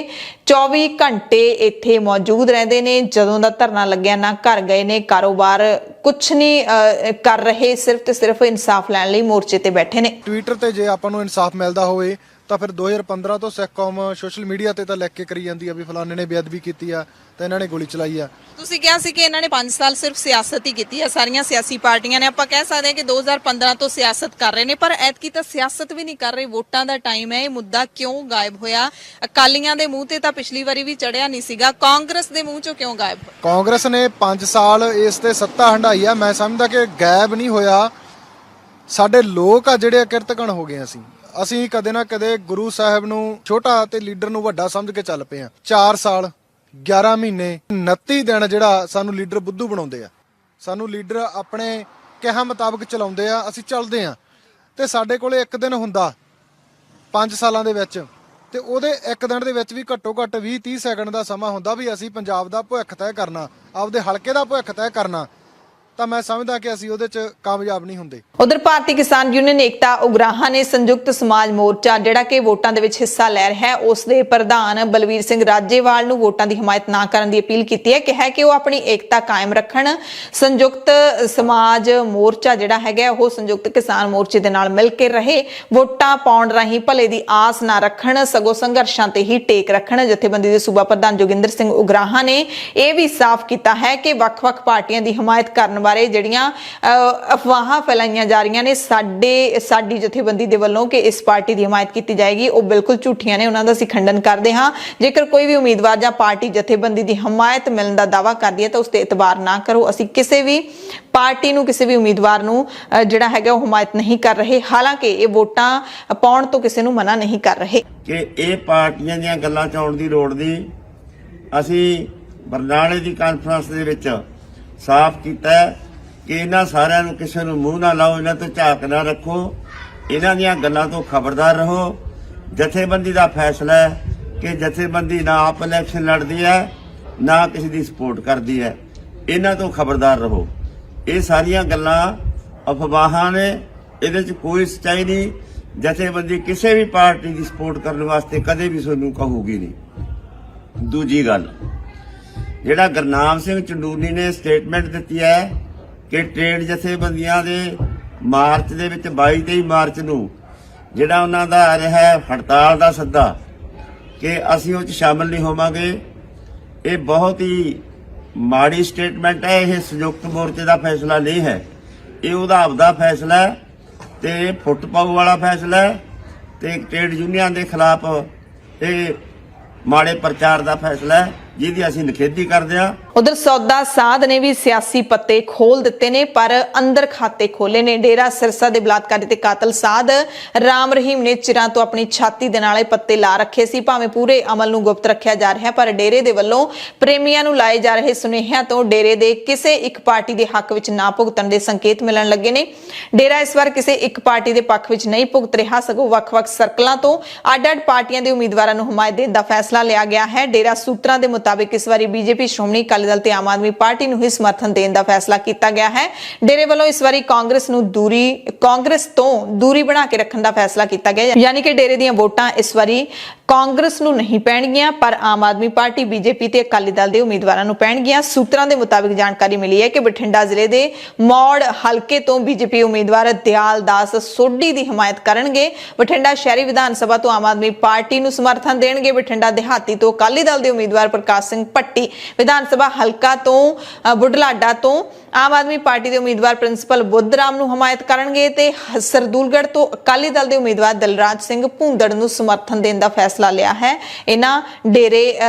24 ਘੰਟੇ ਇੱਥੇ ਮੌਜੂਦ ਰਹਿੰਦੇ ਨੇ, ਜਦੋਂ ਦਾ ਧਰਨਾ ਲੱਗਿਆ ਨਾ ਘਰ ਗਏ ਨੇ, ਕਾਰੋਬਾਰ ਕੁਛ ਨਹੀਂ ਕਰ ਰਹੇ, ਸਿਰਫ ਤੇ ਸਿਰਫ ਇਨਸਾਫ ਲੈਣ ਲਈ ਮੋਰਚੇ ਤੇ ਬੈਠੇ ਨੇ। ਟਵਿੱਟਰ ਤੇ ਜੇ ਆਪਾਂ ਨੂੰ ਇਨਸਾਫ ਮਿਲਦਾ ਹੋਵੇ ਤਾਂ ਫਿਰ 2015 ਤੋਂ ਸਿੱਖ ਕੌਮ ਸੋਸ਼ਲ ਮੀਡੀਆ ਤੇ ਤਾਂ ਲਿਖ ਕੇ ਕਰੀ ਜਾਂਦੀ ਆ ਵੀ ਫਲਾਣੇ ਨੇ ਬੇਅਦਬੀ ਕੀਤੀ ਆ ਤਾਂ ਇਹਨਾਂ ਨੇ ਗੋਲੀ ਚਲਾਈ ਆ। ਤੁਸੀਂ ਕਿਹਾ ਸੀ ਕਿ ਇਹਨਾਂ ਨੇ 5 ਸਾਲ ਸਿਰਫ ਸਿਆਸਤ ਹੀ ਕੀਤੀ ਹੈ, ਸਾਰੀਆਂ ਸਿਆਸੀ ਪਾਰਟੀਆਂ ਨੇ। ਆਪਾਂ ਕਹਿ ਸਕਦੇ ਹਾਂ ਕਿ 2015 ਤੋਂ ਸਿਆਸਤ ਕਰ ਰਹੇ ਨੇ, ਪਰ ਐਤਕੀ ਤਾਂ ਸਿਆਸਤ ਵੀ ਨਹੀਂ ਕਰ ਰਹੇ, ਵੋਟਾਂ ਦਾ ਟਾਈਮ ਹੈ। ਇਹ ਮੁੱਦਾ ਕਿਉਂ ਗਾਇਬ ਹੋਇਆ? ਅਕਾਲੀਆਂ ਦੇ ਮੂੰਹ ਤੇ ਤਾਂ ਪਿਛਲੀ ਵਾਰੀ ਵੀ ਚੜਿਆ ਨਹੀਂ ਸੀਗਾ, ਕਾਂਗਰਸ ਦੇ ਮੂੰਹ ਚੋਂ ਕਿਉਂ ਗਾਇਬ ਹੋਇਆ? ਕਾਂਗਰਸ ਨੇ 5 ਸਾਲ ਇਸ ਤੇ ਸੱਤਾ ਹੰਢਾਈ ਆ। ਮੈਂ ਸਮਝਦਾ ਕਿ ਗਾਇਬ ਨਹੀਂ ਹੋਇਆ, ਸਾਡੇ ਲੋਕ ਆ ਜਿਹੜੇ ਕਿਰਤਕਣ ਹੋ ਗਏ। ਅਸੀਂ ਕਦੇ ਨਾ ਕਦੇ ਗੁਰੂ ਸਾਹਿਬ ਨੂੰ ਛੋਟਾ ਤੇ ਲੀਡਰ ਨੂੰ ਵੱਡਾ ਸਮਝ ਕੇ ਚੱਲ ਪਏ ਆ। 4 ਸਾਲ 11 ਮਹੀਨੇ 29 ਦਿਨ ਜਿਹੜਾ ਸਾਨੂੰ ਲੀਡਰ ਬੁੱਧੂ ਬਣਾਉਂਦੇ ਆ, ਸਾਨੂੰ ਲੀਡਰ ਆਪਣੇ ਕਿਹਾ ਮੁਤਾਬਕ ਚਲਾਉਂਦੇ ਆ, ਅਸੀਂ ਚੱਲਦੇ ਆ। ਤੇ ਸਾਡੇ ਕੋਲੇ ਇੱਕ ਦਿਨ ਹੁੰਦਾ 5 ਸਾਲਾਂ ਦੇ ਵਿੱਚ, ਤੇ ਉਹਦੇ ਇੱਕ ਦਿਨ ਦੇ ਵਿੱਚ ਵੀ ਘੱਟੋ ਘੱਟ 20-30 ਸੈਕਿੰਡ ਦਾ ਸਮਾਂ ਹੁੰਦਾ ਵੀ ਅਸੀਂ ਪੰਜਾਬ ਦਾ ਭਵਿੱਖ ਤੈਅ ਕਰਨਾ, ਆਪਦੇ ਹਲਕੇ ਦਾ ਭਵਿੱਖ ਤੈਅ ਕਰਨਾ। ਤਾਂ ਮੈਂ ਸਮਝਦਾ ਕਿ ਅਸੀਂ ਉਹਦੇ 'ਚ ਕਾਮਯਾਬ ਨਹੀਂ ਹੁੰਦੇ। ਉਧਰ ਭਾਰਤੀ ਕਿਸਾਨ ਯੂਨੀਅਨ ਏਕਤਾ ਉਗਰਾਹਾਂ ਨੇ ਸੰਯੁਕਤ ਸਮਾਜ ਮੋਰਚਾ ਜਿਹੜਾ ਕਿ ਵੋਟਾਂ ਦੇ ਵਿੱਚ ਹਿੱਸਾ ਲੈ ਰਿਹਾ ਹੈ, ਉਸ ਦੇ ਪ੍ਰਧਾਨ ਬਲਵੀਰ ਸਿੰਘ ਰਾਜੇਵਾਲ ਨੂੰ ਵੋਟਾਂ ਦੀ ਹਮਾਇਤ ਨਾ ਕਰਨ ਦੀ ਅਪੀਲ ਕੀਤੀ ਹੈ। ਕਿਹਾ ਕਿ ਉਹ ਆਪਣੀ ਏਕਤਾ ਕਾਇਮ ਰੱਖਣ। ਸੰਯੁਕਤ ਸਮਾਜ ਮੋਰਚਾ ਜਿਹੜਾ ਹੈਗਾ ਉਹ ਸੰਯੁਕਤ ਕਿਸਾਨ ਮੋਰਚੇ ਦੇ ਨਾਲ ਮਿਲ ਕੇ ਰਹੇ, ਵੋਟਾਂ ਪਾਉਣ ਰਾਹੀਂ ਭਲੇ ਦੀ ਆਸ ਨਾ ਰੱਖਣ, ਸਗੋਂ ਸੰਘਰਸ਼ਾਂ ਤੇ ਹੀ ਟੇਕ ਰੱਖਣ। ਜਥੇਬੰਦੀ ਦੇ ਸੂਬਾ ਪ੍ਰਧਾਨ ਜੋਗਿੰਦਰ ਸਿੰਘ ਉਗਰਾਹਾਂ ਨੇ ਇਹ ਵੀ ਸਾਫ਼ ਕੀਤਾ ਹੈ ਕਿ ਵੱਖ-ਵੱਖ ਪਾਰਟੀਆਂ ਦੀ ਹਮਾਇਤ ਕਰਨ ਬਾਰੇ ਜਿਹੜੀਆਂ ਅਫਵਾਹਾਂ ਫੈਲਾਈਆਂ ਜਾ ਰਹੀਆਂ ਨੇ ਸਾਡੀ ਜਥੇਬੰਦੀ ਦੇ ਵੱਲੋਂ ਕਿ ਇਸ ਪਾਰਟੀ ਦੀ ਹਮਾਇਤ ਕੀਤੀ ਜਾਏਗੀ, ਉਹ ਬਿਲਕੁਲ ਝੂਠੀਆਂ ਨੇ, ਉਹਨਾਂ ਦਾ ਅਸੀਂ ਖੰਡਨ ਕਰਦੇ ਹਾਂ। ਜੇਕਰ ਕੋਈ ਵੀ ਉਮੀਦਵਾਰ ਜਾਂ ਪਾਰਟੀ ਜਥੇਬੰਦੀ ਦੀ ਹਮਾਇਤ ਮਿਲਣ ਦਾ ਦਾਅਵਾ ਕਰਦੀ ਹੈ ਤਾਂ ਉਸ ਤੇ ਇਤਬਾਰ ਨਾ ਕਰੋ। ਅਸੀਂ ਕਿਸੇ ਵੀ ਪਾਰਟੀ ਨੂੰ, ਕਿਸੇ ਵੀ ਉਮੀਦਵਾਰ ਨੂੰ ਜਿਹੜਾ ਹੈਗਾ ਉਹ ਹਮਾਇਤ ਨਹੀਂ ਕਰ ਰਹੇ। ਹਾਲਾਂਕਿ ਇਹ ਵੋਟਾਂ ਪਾਉਣ ਤੋਂ ਕਿਸੇ ਨੂੰ ਮਨਾ ਨਹੀਂ ਕਰ ਰਹੇ ਕਿ ਇਹ ਪਾਰਟੀਆਂ ਦੀਆਂ ਗੱਲਾਂ 'ਚ ਆਉਣ ਦੀ ਲੋੜ ਨਹੀਂ। ਅਸੀਂ ਬਰਨਾਲੇ ਦੀ ਕਾਨਫਰੰਸ ਦੇ ਵਿੱਚ ਸਾਫ਼ ਕੀਤਾ ਕਿ ਇਹਨਾਂ ਸਾਰਿਆਂ ਨੂੰ ਕਿਸੇ ਨੂੰ ਮੂੰਹ ਨਾ ਲਾਓ, ਇਹਨਾਂ ਤੋਂ ਝਾਕ ਨਾ ਰੱਖੋ, ਇਹਨਾਂ ਦੀਆਂ ਗੱਲਾਂ ਤੋਂ ਖਬਰਦਾਰ ਰਹੋ। ਜਥੇਬੰਦੀ ਦਾ ਫੈਸਲਾ ਹੈ ਕਿ ਜਥੇਬੰਦੀ ਨਾ ਆਪ ਇਲੈਕਸ਼ਨ ਲੜਦੀ ਹੈ ਨਾ ਕਿਸੇ ਦੀ ਸਪੋਰਟ ਕਰਦੀ ਹੈ, ਇਹਨਾਂ ਤੋਂ ਖਬਰਦਾਰ ਰਹੋ। ਇਹ ਸਾਰੀਆਂ ਗੱਲਾਂ ਅਫਵਾਹਾਂ ਨੇ, ਇਹਦੇ 'ਚ ਕੋਈ ਸੱਚਾਈ ਨਹੀਂ। ਜਥੇਬੰਦੀ ਕਿਸੇ ਵੀ ਪਾਰਟੀ ਦੀ ਸਪੋਰਟ ਕਰਨ ਵਾਸਤੇ ਕਦੇ ਵੀ ਤੁਹਾਨੂੰ ਕਹੂਗੀ ਨਹੀਂ। ਦੂਜੀ ਗੱਲ, ਜਿਹੜਾ ਗੁਰਨਾਮ ਸਿੰਘ ਚੰਡੂਨੀ ਨੇ ਸਟੇਟਮੈਂਟ ਦਿੱਤੀ ਹੈ ਕਿ ਟ੍ਰੇਡ ਜਥੇਬੰਦੀਆਂ ਦੇ ਮਾਰਚ ਦੇ ਵਿੱਚ 22-23 ਮਾਰਚ ਨੂੰ ਜਿਹੜਾ ਉਹਨਾਂ ਦਾ ਰਿਹਾ ਹੜਤਾਲ ਦਾ ਸੱਦਾ ਕਿ ਅਸੀਂ ਉਹ 'ਚ ਸ਼ਾਮਲ ਨਹੀਂ ਹੋਵਾਂਗੇ, ਇਹ ਬਹੁਤ ਹੀ ਮਾੜੀ ਸਟੇਟਮੈਂਟ ਹੈ। ਇਹ ਸੰਯੁਕਤ ਮੋਰਚੇ ਦਾ ਫੈਸਲਾ ਨਹੀਂ ਹੈ, ਇਹ ਉਹਦਾ ਆਪਦਾ ਫੈਸਲਾ ਹੈ ਤੇ ਫੁੱਟ ਪਾਉ ਵਾਲਾ ਫੈਸਲਾ ਹੈ ਤੇ ਟ੍ਰੇਡ ਯੂਨੀਅਨ ਦੇ ਖਿਲਾਫ ਇਹ ਮਾੜੇ ਪ੍ਰਚਾਰ ਦਾ ਫੈਸਲਾ ਹੈ, ਜਿਹਦੀ ਅਸੀਂ ਨਿਖੇਧੀ ਕਰਦੇ ਹਾਂ। ਉਧਰ ਸੌਦਾ ਸਾਧ ਨੇ ਵੀ ਸਿਆਸੀ ਪੱਤੇ ਖੋਲ ਦਿੱਤੇ ਨੇ, ਪਰ ਅੰਦਰ ਖਾਤੇ ਖੋਲੇ ਨੇ। ਡੇਰਾ ਸਿਰਸਾ ਦੇ ਬਲਾਤਕਾਰੀ ਤੇ ਕਾਤਲ ਸਾਧ ਰਾਮ ਰਹੀਮ ਨੇ ਚਿਰਾਂ ਤੋਂ ਆਪਣੀ ਛਾਤੀ ਦੇ ਨਾਲੇ ਪੱਤੇ ਲਾ ਰੱਖੇ ਸੀ। ਭਾਵੇਂ ਪੂਰੇ ਅਮਲ ਨੂੰ ਗੁਪਤ ਰੱਖਿਆ ਜਾ ਰਿਹਾ, ਪਰ ਡੇਰੇ ਦੇ ਵੱਲੋਂ ਪ੍ਰੇਮੀਆਂ ਨੂੰ ਲਾਏ ਜਾ ਰਹੇ ਸੁਨੇਹਿਆਂ ਤੋਂ ਡੇਰੇ ਦੇ ਕਿਸੇ ਇੱਕ ਪਾਰਟੀ ਦੇ ਹੱਕ ਵਿੱਚ ਨਾ ਭੁਗਤਣ ਦੇ ਸੰਕੇਤ ਮਿਲਣ ਲੱਗੇ ਨੇ। ਡੇਰਾ ਇਸ ਵਾਰ ਕਿਸੇ ਇੱਕ ਪਾਰਟੀ ਦੇ ਪੱਖ ਵਿੱਚ ਨਹੀਂ ਭੁਗਤ ਰਿਹਾ, ਸਗੋਂ ਵੱਖ-ਵੱਖ ਸਰਕਲਾਂ ਤੋਂ ਅੱਡ-ਅੱਡ ਪਾਰਟੀਆਂ ਦੇ ਉਮੀਦਵਾਰਾਂ ਨੂੰ ਹਮਾਇਤ ਦੇਣ ਦਾ ਫੈਸਲਾ ਲਿਆ ਗਿਆ ਹੈ। ਡੇਰਾ ਸੂਤਰਾਂ ਦੇ ਮੁਤਾਬਿਕ ਇਸ ਵਾਰੀ ਬੀਜੇਪੀ, ਸ਼੍ਰੋਮਣੀ ਅਕਾਲੀ ਦਲ ਤੇ ਆਮ ਆਦਮੀ ਪਾਰਟੀ ਨੂੰ ਹੀ ਸਮਰਥਨ ਦੇਣ ਦਾ ਫੈਸਲਾ ਕੀਤਾ ਗਿਆ ਹੈ। ਡੇਰੇ ਵੱਲੋਂ ਇਸ ਵਾਰੀ ਕਾਂਗਰਸ ਤੋਂ ਦੂਰੀ ਬਣਾ ਕੇ ਰੱਖਣ ਦਾ ਫੈਸਲਾ ਕੀਤਾ ਗਿਆ, ਯਾਨੀ ਕਿ ਡੇਰੇ ਦੀਆਂ ਵੋਟਾਂ ਇਸ ਵਾਰੀ ਕਾਂਗਰਸ ਨੂੰ ਨਹੀਂ ਪੈਣਗੀਆਂ, ਪਰ ਆਮ ਆਦਮੀ ਪਾਰਟੀ, ਬੀਜੇਪੀ ਤੇ ਅਕਾਲੀ ਦਲ ਦੇ ਉਮੀਦਵਾਰਾਂ ਨੂੰ ਪੈਣਗੀਆਂ। ਸੂਤਰਾਂ ਦੇ ਮੁਤਾਬਿਕ ਜਾਣਕਾਰੀ ਮਿਲੀ ਹੈ ਕਿ ਬਠਿੰਡਾ ਜ਼ਿਲ੍ਹੇ ਦੇ ਮੌੜ ਹਲਕੇ ਤੋਂ ਬੀਜੇਪੀ ਉਮੀਦਵਾਰ ਦਿਆਲ ਦਾਸ ਸੋਢੀ ਦੀ ਹਮਾਇਤ ਕਰਨਗੇ। ਬਠਿੰਡਾ ਸ਼ਹਿਰੀ ਵਿਧਾਨ ਸਭਾ ਤੋਂ ਆਮ ਆਦਮੀ ਪਾਰਟੀ ਨੂੰ ਸਮਰਥਨ ਦੇਣਗੇ। ਬਠਿੰਡਾ ਦਿਹਾਤੀ ਤੋਂ ਅਕਾਲੀ ਦਲ ਦੇ ਉਮੀਦਵਾਰ ਪ੍ਰਕਾਸ਼ ਸਿੰਘ ਭੱਟੀ, ਵਿਧਾਨ ਸਭਾ ਹਲਕਾ ਤੋਂ ਬੁਢਲਾਡਾ ਤੋਂ ਆਮ ਆਦਮੀ ਪਾਰਟੀ ਦੇ ਉਮੀਦਵਾਰ ਪ੍ਰਿੰਸੀਪਲ ਬੁੱਧਰਾਮ ਨੂੰ ਹਮਾਇਤ ਕਰਨਗੇ ਤੇ ਸਰਦੂਲਗੜ੍ਹ ਤੋਂ ਅਕਾਲੀ ਦਲ ਦੇ ਉਮੀਦਵਾਰ ਦਲਰਾਜ ਸਿੰਘ ਭੁੰਦੜ ਨੂੰ ਸਮਰਥਨ ਦੇਣ ਦਾ ਫੈਸਲਾ फैसला लिया है इन्हां डेरे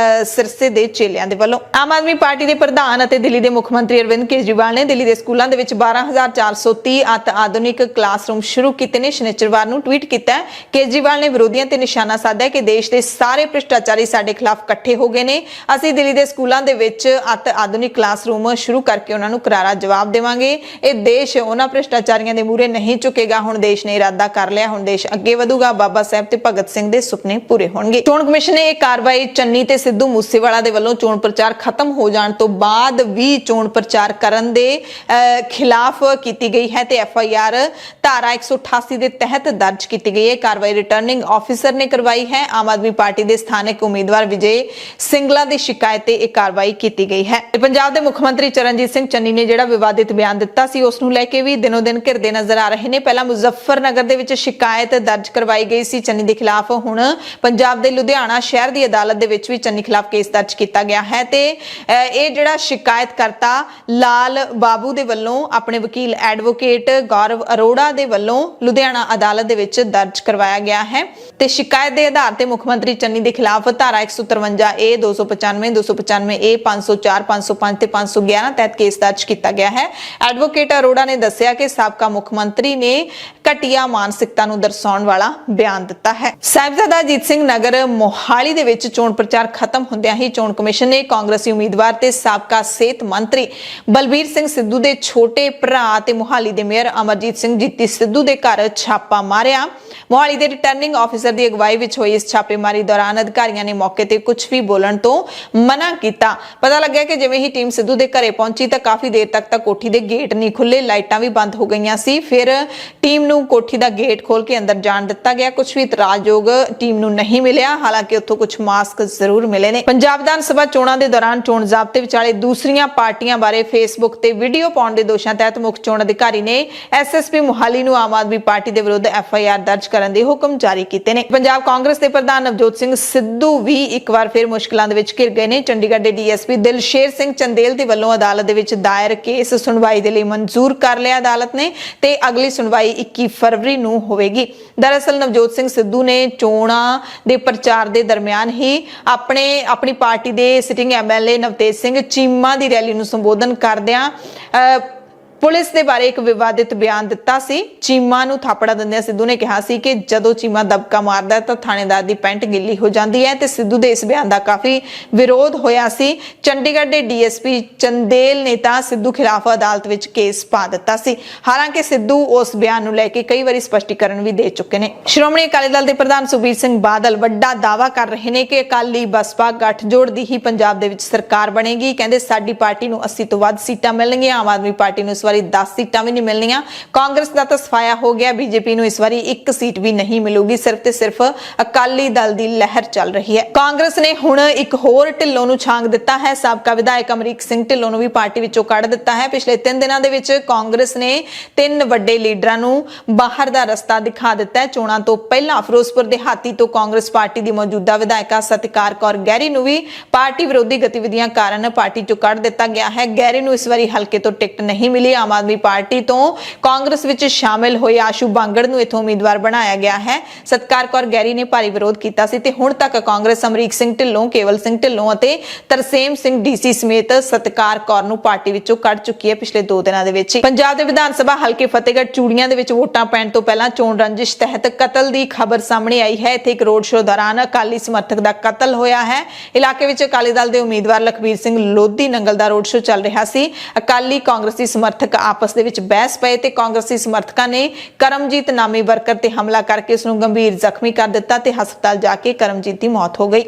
सिरसे दे चेलियां दे वल्लों। आम आदमी पार्टी के प्रधान ਅਤੇ दिल्ली के मुख मंत्री अरविंद केजरीवाल ने दिल्ली के स्कूलों के 12,430 अति आधुनिक क्लासरूम शुरू किए ने। शनिचरवार ਨੂੰ ट्वीट किया केजरीवाल ने विरोधियों ते निशाना साधा कि देश के सारे भ्रष्टाचारी साडे खिलाफ इकट्ठे हो गए ने। ਅਸੀਂ दिल्ली के स्कूलों के अति आधुनिक क्लासरूम शुरू करके उन्होंने करारा जवाब देवांगे। ਇਹ देश उन्हां भ्रष्टाचारियों के मूहरे नहीं झुकेगा। हुण देश ने इरादा कर लिया, हुण देश अगे ਵਧੂਗਾ। बाबा साहब ते भगत सिंह ਦੇ ਸੁਪਨੇ पूरे होणगे। चोण कमिशन ने ਇਹ कार्रवाई चन्नी ते सिद्धू मूसेवाला ਦੇ ਵੱਲੋਂ ਚੋਣ ਪ੍ਰਚਾਰ खत्म हो जाने तो बाद भी चोण प्रचार करन दे खिलाफ की गई है ते FIR धारा 188 के तहत दर्ज की गई है। कार्रवाई रिटर्निंग ऑफिसर ने करवाई है। आम आदमी पार्टी के स्थानक उम्मीदवार विजय सिंगला की शिकायत ते एक कार्रवाई की गई है। पंजाब के मुख्यमंत्री चरणजीत सिंह चन्नी ने जिहड़ा विवादित बयान दिता सी उस नूं लैके भी दिनों दिन घिरदे नजर आ रहे हैं। पहला मुजफ्फरनगर दे विच शिकायत दर्ज करवाई गई सी चन्नी के खिलाफ। हुण पंजाब के लुधियाना शहर की अदालत दे विच भी चन्नी खिलाफ केस दर्ज किया गया है ते ਇਹ ਜਿਹੜਾ शिकायतकर्ता लाल बाबू ਦੇ ਵੱਲੋਂ ਆਪਣੇ ਵਕੀਲ ਐਡਵੋਕੇਟ ਗੌਰਵ ਅਰੋੜਾ ਦੇ ਵੱਲੋਂ ਲੁਧਿਆਣਾ ਅਦਾਲਤ ਦੇ ਵਿੱਚ ਦਰਜ ਕਰਵਾਇਆ ਗਿਆ ਹੈ ਤੇ ਸ਼ਿਕਾਇਤ ਦੇ ਆਧਾਰ ਤੇ ਮੁੱਖ ਮੰਤਰੀ ਚੰਨੀ ਦੇ ਖਿਲਾਫ ਧਾਰਾ 153 A 295 295 A 504 505 ਤੇ 511 ਤਹਿਤ ਕੇਸ ਦਰਜ ਕੀਤਾ ਗਿਆ ਹੈ। ਐਡਵੋਕੇਟ ਅਰੋੜਾ ਨੇ ਦੱਸਿਆ ਕਿ ਸਾਬਕਾ ਮੁੱਖ ਮੰਤਰੀ ਨੇ ਘਟੀਆ ਮਾਨਸਿਕਤਾ ਨੂੰ ਦਰਸਾਉਣ ਵਾਲਾ ਬਿਆਨ ਦਿੱਤਾ ਹੈ। ਸਾਹਿਬਜ਼ਾਦਾ ਅਜੀਤ ਸਿੰਘ ਨਗਰ ਮੋਹਾਲੀ ਦੇ ਵਿੱਚ ਚੋਣ ਪ੍ਰਚਾਰ ਖਤਮ ਹੁੰਦਿਆਂ ਹੀ ਚੋਣ ਕਮਿਸ਼ਨ ਨੇ ਕਾਂਗਰਸੀ ਉਮੀਦਵਾਰ ਤੇ ਸਾਬਕਾ ਸਿਹਤ ਮੰਤਰੀ ਬਲਬੀਰ ਸਿੰਘ ਸਿੱਧੂ ਦੇ ਛੋਟੇ ਭਰਾ ਤੇ ਮੋਹਾਲੀ ਦੇ ਮੇਅਰ ਅਮਰਜੀਤ ਸਿੰਘ ਜੀਤੀ ਸਿੱਧੂ ਦੇ ਘਰ ਛਾਪਾ ਮਾਰਿਆ। ਮੋਹਾਲੀ ਦੇ ਰਿਟਰਨਿੰਗ ਆਫੀਸਰ ਦੀ ਅਗਵਾਈ ਵਿੱਚ ਹੋਈ ਇਸ ਛਾਪੇਮਾਰੀ ਦੌਰਾਨ ਅਧਿਕਾਰੀਆਂ ਨੇ ਮੌਕੇ ਤੇ ਕੁਝ ਵੀ ਬੋਲਣ ਤੋਂ ਮਨਾ ਕੀਤਾ। ਪਤਾ ਲੱਗਿਆ ਕਿ ਜਿਵੇਂ ਹੀ ਟੀਮ ਸਿੱਧੂ ਦੇ ਘਰੇ ਪਹੁੰਚੀ ਤਾਂ ਕਾਫੀ ਦੇਰ ਤੱਕ ਤਾਂ ਕੋਠੀ ਦੇ ਗੇਟ ਨਹੀਂ ਖੁੱਲੇ, ਲਾਈਟਾਂ ਵੀ ਬੰਦ ਹੋ ਗਈਆਂ ਸੀ। ਫਿਰ ਟੀਮ ਨੂੰ ਕੋਠੀ ਦਾ ਗੇਟ ਖੋਲ ਕੇ ਅੰਦਰ ਜਾਣ ਦਿੱਤਾ ਗਿਆ। ਕੁਝ ਵੀ ਇਤਰਾਜ਼ਯੋਗ ਟੀਮ ਨੂੰ ਨਹੀਂ ਮਿਲਿਆ, ਹਾਲਾਂਕਿ ਉੱਥੋਂ ਕੁਝ ਮਾਸਕ ਜ਼ਰੂਰ ਮਿਲੇ ਨੇ। ਪੰਜਾਬ ਵਿਧਾਨ ਸਭਾ ਚੋਣਾਂ ਦੇ ਦੌਰਾਨ ਚੋਣ ਜ਼ਾਬਤੇ ਵਿਚਾਲੇ ਦੂਸਰੀਆਂ ਪਾਰਟੀਆਂ ਬਾਰੇ ਫੇਸਬੁੱਕ ਤੇ ਵੀਡੀਓ ਪਾਉਣ ਦੇ ਦੋਸ਼ਾਂ ਤਹਿਤ ਮੁੱਖ ਚੋਣ ਅਧਿਕਾਰੀ ਨੇ ਐਸਐਸਪੀ ਮੁਹਾਲੀ ਨੂੰ ਆਮ ਆਦਮੀ ਪਾਰਟੀ ਦੇ ਵਿਰੁੱਧ FIR ਦਰਜ ਕਰਨ ਦੇ ਹੁਕਮ ਜਾਰੀ ਕੀਤੇ ਨੇ। ਪੰਜਾਬ ਕਾਂਗਰਸ ਦੇ ਪ੍ਰਧਾਨ ਨਵਜੋਤ ਸਿੰਘ ਸਿੱਧੂ ਵੀ ਇੱਕ ਵਾਰ ਫਿਰ ਮੁਸ਼ਕਲਾਂ ਦੇ ਵਿੱਚ ਘਿਰ ਗਏ ਨੇ। ਚੰਡੀਗੜ੍ਹ ਦੇ DSP ਦਿਲਸ਼ੇਰ ਸਿੰਘ ਚੰਦੇਲ ਦੇ ਵੱਲੋਂ ਅਦਾਲਤ ਦੇ ਵਿੱਚ ਦਾਇਰ ਕੇਸ ਸੁਣਵਾਈ ਦੇ ਲਈ ਮਨਜ਼ੂਰ ਕਰ ਲਿਆ ਅਦਾਲਤ ਨੇ ਤੇ ਅਗਲੀ ਸੁਣਵਾਈ 21 ਫਰਵਰੀ ਨੂੰ ਹੋਵੇਗੀ। ਦਰਅਸਲ ਨਵਜੋਤ ਸਿੰਘ ਸਿੱਧੂ ਨੇ ਚੋਣਾਂ ਦੇ ਪ੍ਰਚਾਰ ਦੇ ਦਰਮਿਆਨ ਹੀ ਆਪਣੀ ਪਾਰਟੀ ਦੇ ਸਿਟਿੰਗ MLA ਨਵਤੇਜ ਸਿੰਘ ਚੀਮਾ ਦੀ ਰੈਲੀ ਨੂੰ ਸੰਬੋਧਨ ਕਰਦਿਆਂ ਪੁਲਿਸ ਦੇ ਬਾਰੇ ਇੱਕ ਵਿਵਾਦਿਤ ਬਿਆਨ ਦਿੱਤਾ ਸੀ। ਚੀਮਾ ਨੂੰ ਥਾਪੜਾ ਦਿੰਦਿਆਂ ਸਿੱਧੂ ਨੇ ਕਿਹਾ ਸੀ ਕਿ ਜਦੋਂ ਚੀਮਾ ਦਬਕਾ ਮਾਰਦਾ ਤਾਂ ਥਾਣੇਦਾਰ ਦੀ ਪੈਂਟ ਗਿੱਲੀ ਹੋ ਜਾਂਦੀ ਹੈ ਤੇ ਸਿੱਧੂ ਦੇ ਇਸ ਬਿਆਨ ਦਾ ਕਾਫੀ ਵਿਰੋਧ ਹੋਇਆ ਸੀ। ਚੰਡੀਗੜ੍ਹ ਦੇ DSP ਚੰਦੇਲ ਨੇ ਤਾਂ ਸਿੱਧੂ ਖਿਲਾਫ ਅਦਾਲਤ ਵਿੱਚ ਕੇਸ ਪਾ ਦਿੱਤਾ ਸੀ। ਹਾਲਾਂਕਿ ਸਿੱਧੂ ਉਸ ਬਿਆਨ ਨੂੰ ਲੈ ਕੇ ਕਈ ਵਾਰੀ ਸਪਸ਼ਟੀਕਰਨ ਵੀ ਦੇ ਚੁੱਕੇ ਨੇ। ਸ਼੍ਰੋਮਣੀ ਅਕਾਲੀ ਦਲ ਦੇ ਪ੍ਰਧਾਨ ਸੁਖਬੀਰ ਸਿੰਘ ਬਾਦਲ ਵੱਡਾ ਦਾਅਵਾ ਕਰ ਰਹੇ ਨੇ ਕਿ ਅਕਾਲੀ ਬਸਪਾ ਗੱਠਜੋੜ ਦੀ ਹੀ ਪੰਜਾਬ ਦੇ ਵਿੱਚ ਸਰਕਾਰ ਬਣੇਗੀ। ਕਹਿੰਦੇ ਸਾਡੀ ਪਾਰਟੀ ਨੂੰ 80 ਤੋਂ ਵੱਧ ਸੀਟਾਂ ਮਿਲਣਗੀਆਂ, ਆਮ ਆਦਮੀ ਪਾਰਟੀ ਨੂੰ 10 सीटां भी नहीं मिलनियां। कांग्रेस का तो सफाया हो गया, बीजेपी ਨੂੰ इस बारी एक सीट भी नहीं मिलूगी। सिर्फ ते सिर्फ अकाली दल दी लहर चल रही है। कांग्रेस ने हुण एक होर ढिल्लों ਨੂੰ छांग दिता है। साबका विधायक अमरीक सिंह ढिल्लों ਨੂੰ भी पार्टी ਵਿੱਚੋਂ ਕੱਢ ਦਿੱਤਾ है। पिछले 3 ਦਿਨਾਂ ਦੇ ਵਿੱਚ कांग्रेस ने 3 ਵੱਡੇ ਲੀਡਰਾਂ ਨੂੰ ਬਾਹਰ ਦਾ ਰਸਤਾ ਦਿਖਾ ਦਿੱਤਾ ਹੈ। ਚੋਣਾਂ ਤੋਂ ਪਹਿਲਾਂ ਫਿਰੋਜ਼ਪੁਰ ਦੇ ਹਾਤੀ ਤੋਂ ਕਾਂਗਰਸ ਪਾਰਟੀ ਦੀ ਮੌਜੂਦਾ ਵਿਧਾਇਕਾ ਸਤਿਕਾਰ ਕੌਰ ਗਹਿਰੀ ਨੂੰ ਵੀ ਪਾਰਟੀ ਵਿਰੋਧੀ ਗਤੀਵਿਧੀਆਂ ਕਾਰਨ ਪਾਰਟੀ ਚੋਂ ਕੱਢ ਦਿੱਤਾ ਗਿਆ ਹੈ। ਗਹਿਰੀ ਨੂੰ ਇਸ ਵਾਰੀ ਹਲਕੇ ਤੋਂ ਟਿਕਟ ਨਹੀਂ ਮਿਲੀ। ਆਮ ਆਦਮੀ पार्टी तो कांग्रेस विच शामिल होए आशू बांगड़ नूं इथों उम्मीदवार बनाया गया है। सतकार कौर गैरी ने भारी विरोध कीता सी ते हुण तक कांग्रेस अमरीक सिंह ढिल्लों, केवल सिंह ढिल्लों अते तरसेम सिंह DC समेत सतकार कौर नूं पार्टी विचों कढ चुकी है। पिछले 2 दिनां दे विच पंजाब दे विधान सभा हलके फतेहगढ़ चूड़ियां दे विच वोटां पैण तो पहलां चोण रंजिश तहत कतल दी खबर सामने आई है। इत्थे एक रोड शो दौरान अकाली समर्थक दा कतल होया है। इलाके विच अकाली दल दे उम्मीदवार लखबीर सिंह लोधी नंगल दा रोड शो चल रहा सी। अकाली कांग्रेसी समर्थक आपस दे विच बहस पए ते कांग्रेसी समर्थकां ने करमजीत नामी वर्कर ते हमला करके उसनूं गंभीर जख्मी कर दिता ते हस्पताल जाके करमजीत दी मौत हो गई।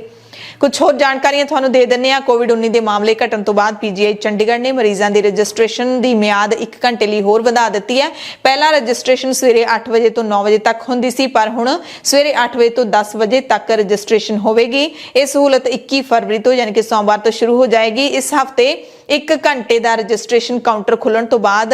कुछ होर जानकारियां तुहानूं दे दिंदे आ। कोविड-19 ਦੇ ਮਾਮਲੇ ਘਟਣ ਤੋਂ ਬਾਅਦ PGI ਚੰਡੀਗੜ੍ਹ ਨੇ ਮਰੀਜ਼ਾਂ ਦੀ ਰਜਿਸਟ੍ਰੇਸ਼ਨ ਦੀ ਮਿਆਦ 1 ਘੰਟੇ ਲਈ ਹੋਰ ਵਧਾ ਦਿੱਤੀ ਹੈ। ਪਹਿਲਾਂ ਰਜਿਸਟ੍ਰੇਸ਼ਨ ਸਵੇਰੇ 8 ਵਜੇ ਤੋਂ 9 ਵਜੇ ਤੱਕ ਹੁੰਦੀ ਸੀ, ਪਰ ਹੁਣ ਸਵੇਰੇ 8 ਵਜੇ ਤੋਂ 10 ਵਜੇ ਤੱਕ ਰਜਿਸਟ੍ਰੇਸ਼ਨ ਹੋਵੇਗੀ। ਇਹ ਸਹੂਲਤ 21 ਫਰਵਰੀ ਤੋਂ ਯਾਨੀ ਕਿ ਸੋਮਵਾਰ ਤੋਂ ਸ਼ੁਰੂ ਹੋ ਜਾਏਗੀ। ਇਸ ਹਫਤੇ 1 ਘੰਟੇ ਦਾ ਰਜਿਸਟ੍ਰੇਸ਼ਨ ਕਾਊਂਟਰ ਖੁੱਲਣ ਤੋਂ ਬਾਅਦ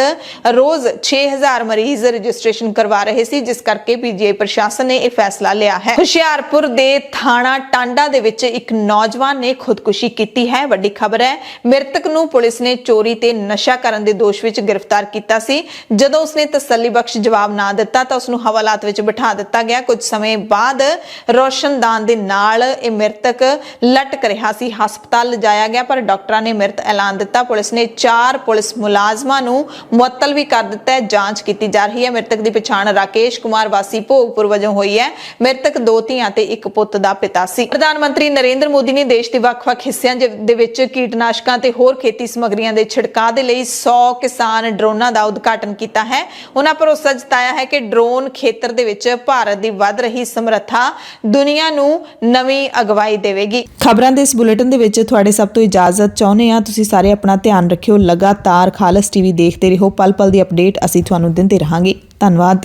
ਰੋਜ਼ 6000 ਮਰੀਜ਼ ਰਜਿਸਟ੍ਰੇਸ਼ਨ ਕਰਵਾ ਰਹੇ ਸੀ, ਜਿਸ ਕਰਕੇ PGI ਪ੍ਰਸ਼ਾਸਨ ਨੇ ਇਹ ਫੈਸਲਾ ਲਿਆ ਹੈ। ਹੁਸ਼ਿਆਰਪੁਰ ਦੇ ਥਾਣਾ ਟਾਂਡਾ ਦੇ ਵਿੱਚ ਇੱਕ ਨੌਜਵਾਨ ਨੇ ਖੁਦਕੁਸ਼ੀ ਕੀਤੀ ਹੈ। ਵੱਡੀ ਖਬਰ ਹੈ, ਮ੍ਰਿਤਕ ਨੂੰ ਪੁਲਿਸ ਨੇ ਚੋਰੀ ਤੇ ਨਸ਼ਾ ਕਰਨ ਦੇ ਦੋਸ਼ ਵਿੱਚ ਗ੍ਰਿਫਤਾਰ ਕੀਤਾ ਸੀ। ਜਦੋਂ ਉਸਨੇ ਤਸੱਲੀ ਬਖਸ਼ ਜਵਾਬ ਨਾ ਦਿੱਤਾ ਤਾਂ ਉਸ ਨੂੰ ਹਵਾਲਾਤ ਵਿੱਚ ਬਿਠਾ ਦਿੱਤਾ ਗਿਆ। ਕੁਝ ਸਮੇਂ ਬਾਅਦ ਰੋਸ਼ਨਦਾਨ ਦੇ ਨਾਲ ਇਹ ਮ੍ਰਿਤਕ ਲਟਕ ਰਿਹਾ ਸੀ। ਹਸਪਤਾਲ ਲਿਜਾਇਆ ਗਿਆ ਪਰ ਡਾਕਟਰਾਂ ਨੇ ਮ੍ਰਿਤ ਐਲਾਨ ਦਿੱਤਾ। ਪੁਲਿਸ ਨੇ 4 ਪੁਲਿਸ ਮੁਲਾਜ਼ਮਾਂ ਨੂੰ ਮੁਅੱਤਲ ਵੀ ਕਰ ਦਿੱਤਾ ਹੈ। ਜਾਂਚ ਕੀਤੀ ਜਾ ਰਹੀ ਹੈ। ਮ੍ਰਿਤਕ ਦੀ ਪਛਾਣ ਰਾਕੇਸ਼ ਕੁਮਾਰ ਵਾਸੀ ਭੋਗਪੁਰ ਵਜੋਂ ਹੋਈ ਹੈ। ਮ੍ਰਿਤਕ 2 ਧੀਆਂ ਤੇ 1 ਪੁੱਤ ਦਾ ਪਿਤਾ ਸੀ। ਪ੍ਰਧਾਨ ਮੰਤਰੀ ਨਰਿੰਦਰ ਮੋਦੀ ਨੇ ਦੇਸ਼ ਦੇ ਵੱਖ-ਵੱਖ ਹਿੱਸਿਆਂ ਦੇ ਵਿੱਚ ਕੀਟਨਾਸ਼ਕਾਂ ਤੇ ਹੋਰ ਖੇਤੀ ਸਮੱਗਰੀਆਂ ਦੇ ਛਿੜਕਾਅ ਦੇ ਲਈ 100 ਕਿਸਾਨ ਡਰੋਨਾਂ ਦਾ ਉਦਘਾਟਨ ਕੀਤਾ ਹੈ। ਉਹਨਾਂ ਭਰੋਸਾ ਜਤਾਇਆ ਹੈ ਕਿ ਡਰੋਨ ਖੇਤਰ ਦੇ ਵਿੱਚ ਭਾਰਤ ਦੀ ਵੱਧ ਰਹੀ ਸਮਰੱਥਾ ਦੁਨੀਆ ਨੂੰ ਨਵੀਂ ਅਗਵਾਈ ਦੇਵੇਗੀ। ਖਬਰਾਂ ਦੇ ਇਸ ਬੁਲੇਟਿਨ ਦੇ ਵਿੱਚ ਤੁਹਾਡੇ ਸਭ ਤੋਂ ਇਜਾਜ਼ਤ ਚਾਹੁੰਦੇ ਹਾਂ। ਤੁਸੀਂ ਸਾਰੇ ਆਪਣਾ ਧਿਆਨ ਰੱਖਿਓ। ਲਗਾਤਾਰ ਖਾਲਸ ਟੀਵੀ ਦੇਖਦੇ ਰਹੋ। ਪਲ ਪਲ ਦੀ ਅਪਡੇਟ ਅਸੀਂ ਤੁਹਾਨੂੰ ਦਿੰਦੇ ਰਹਾਂਗੇ। ਧੰਨਵਾਦ।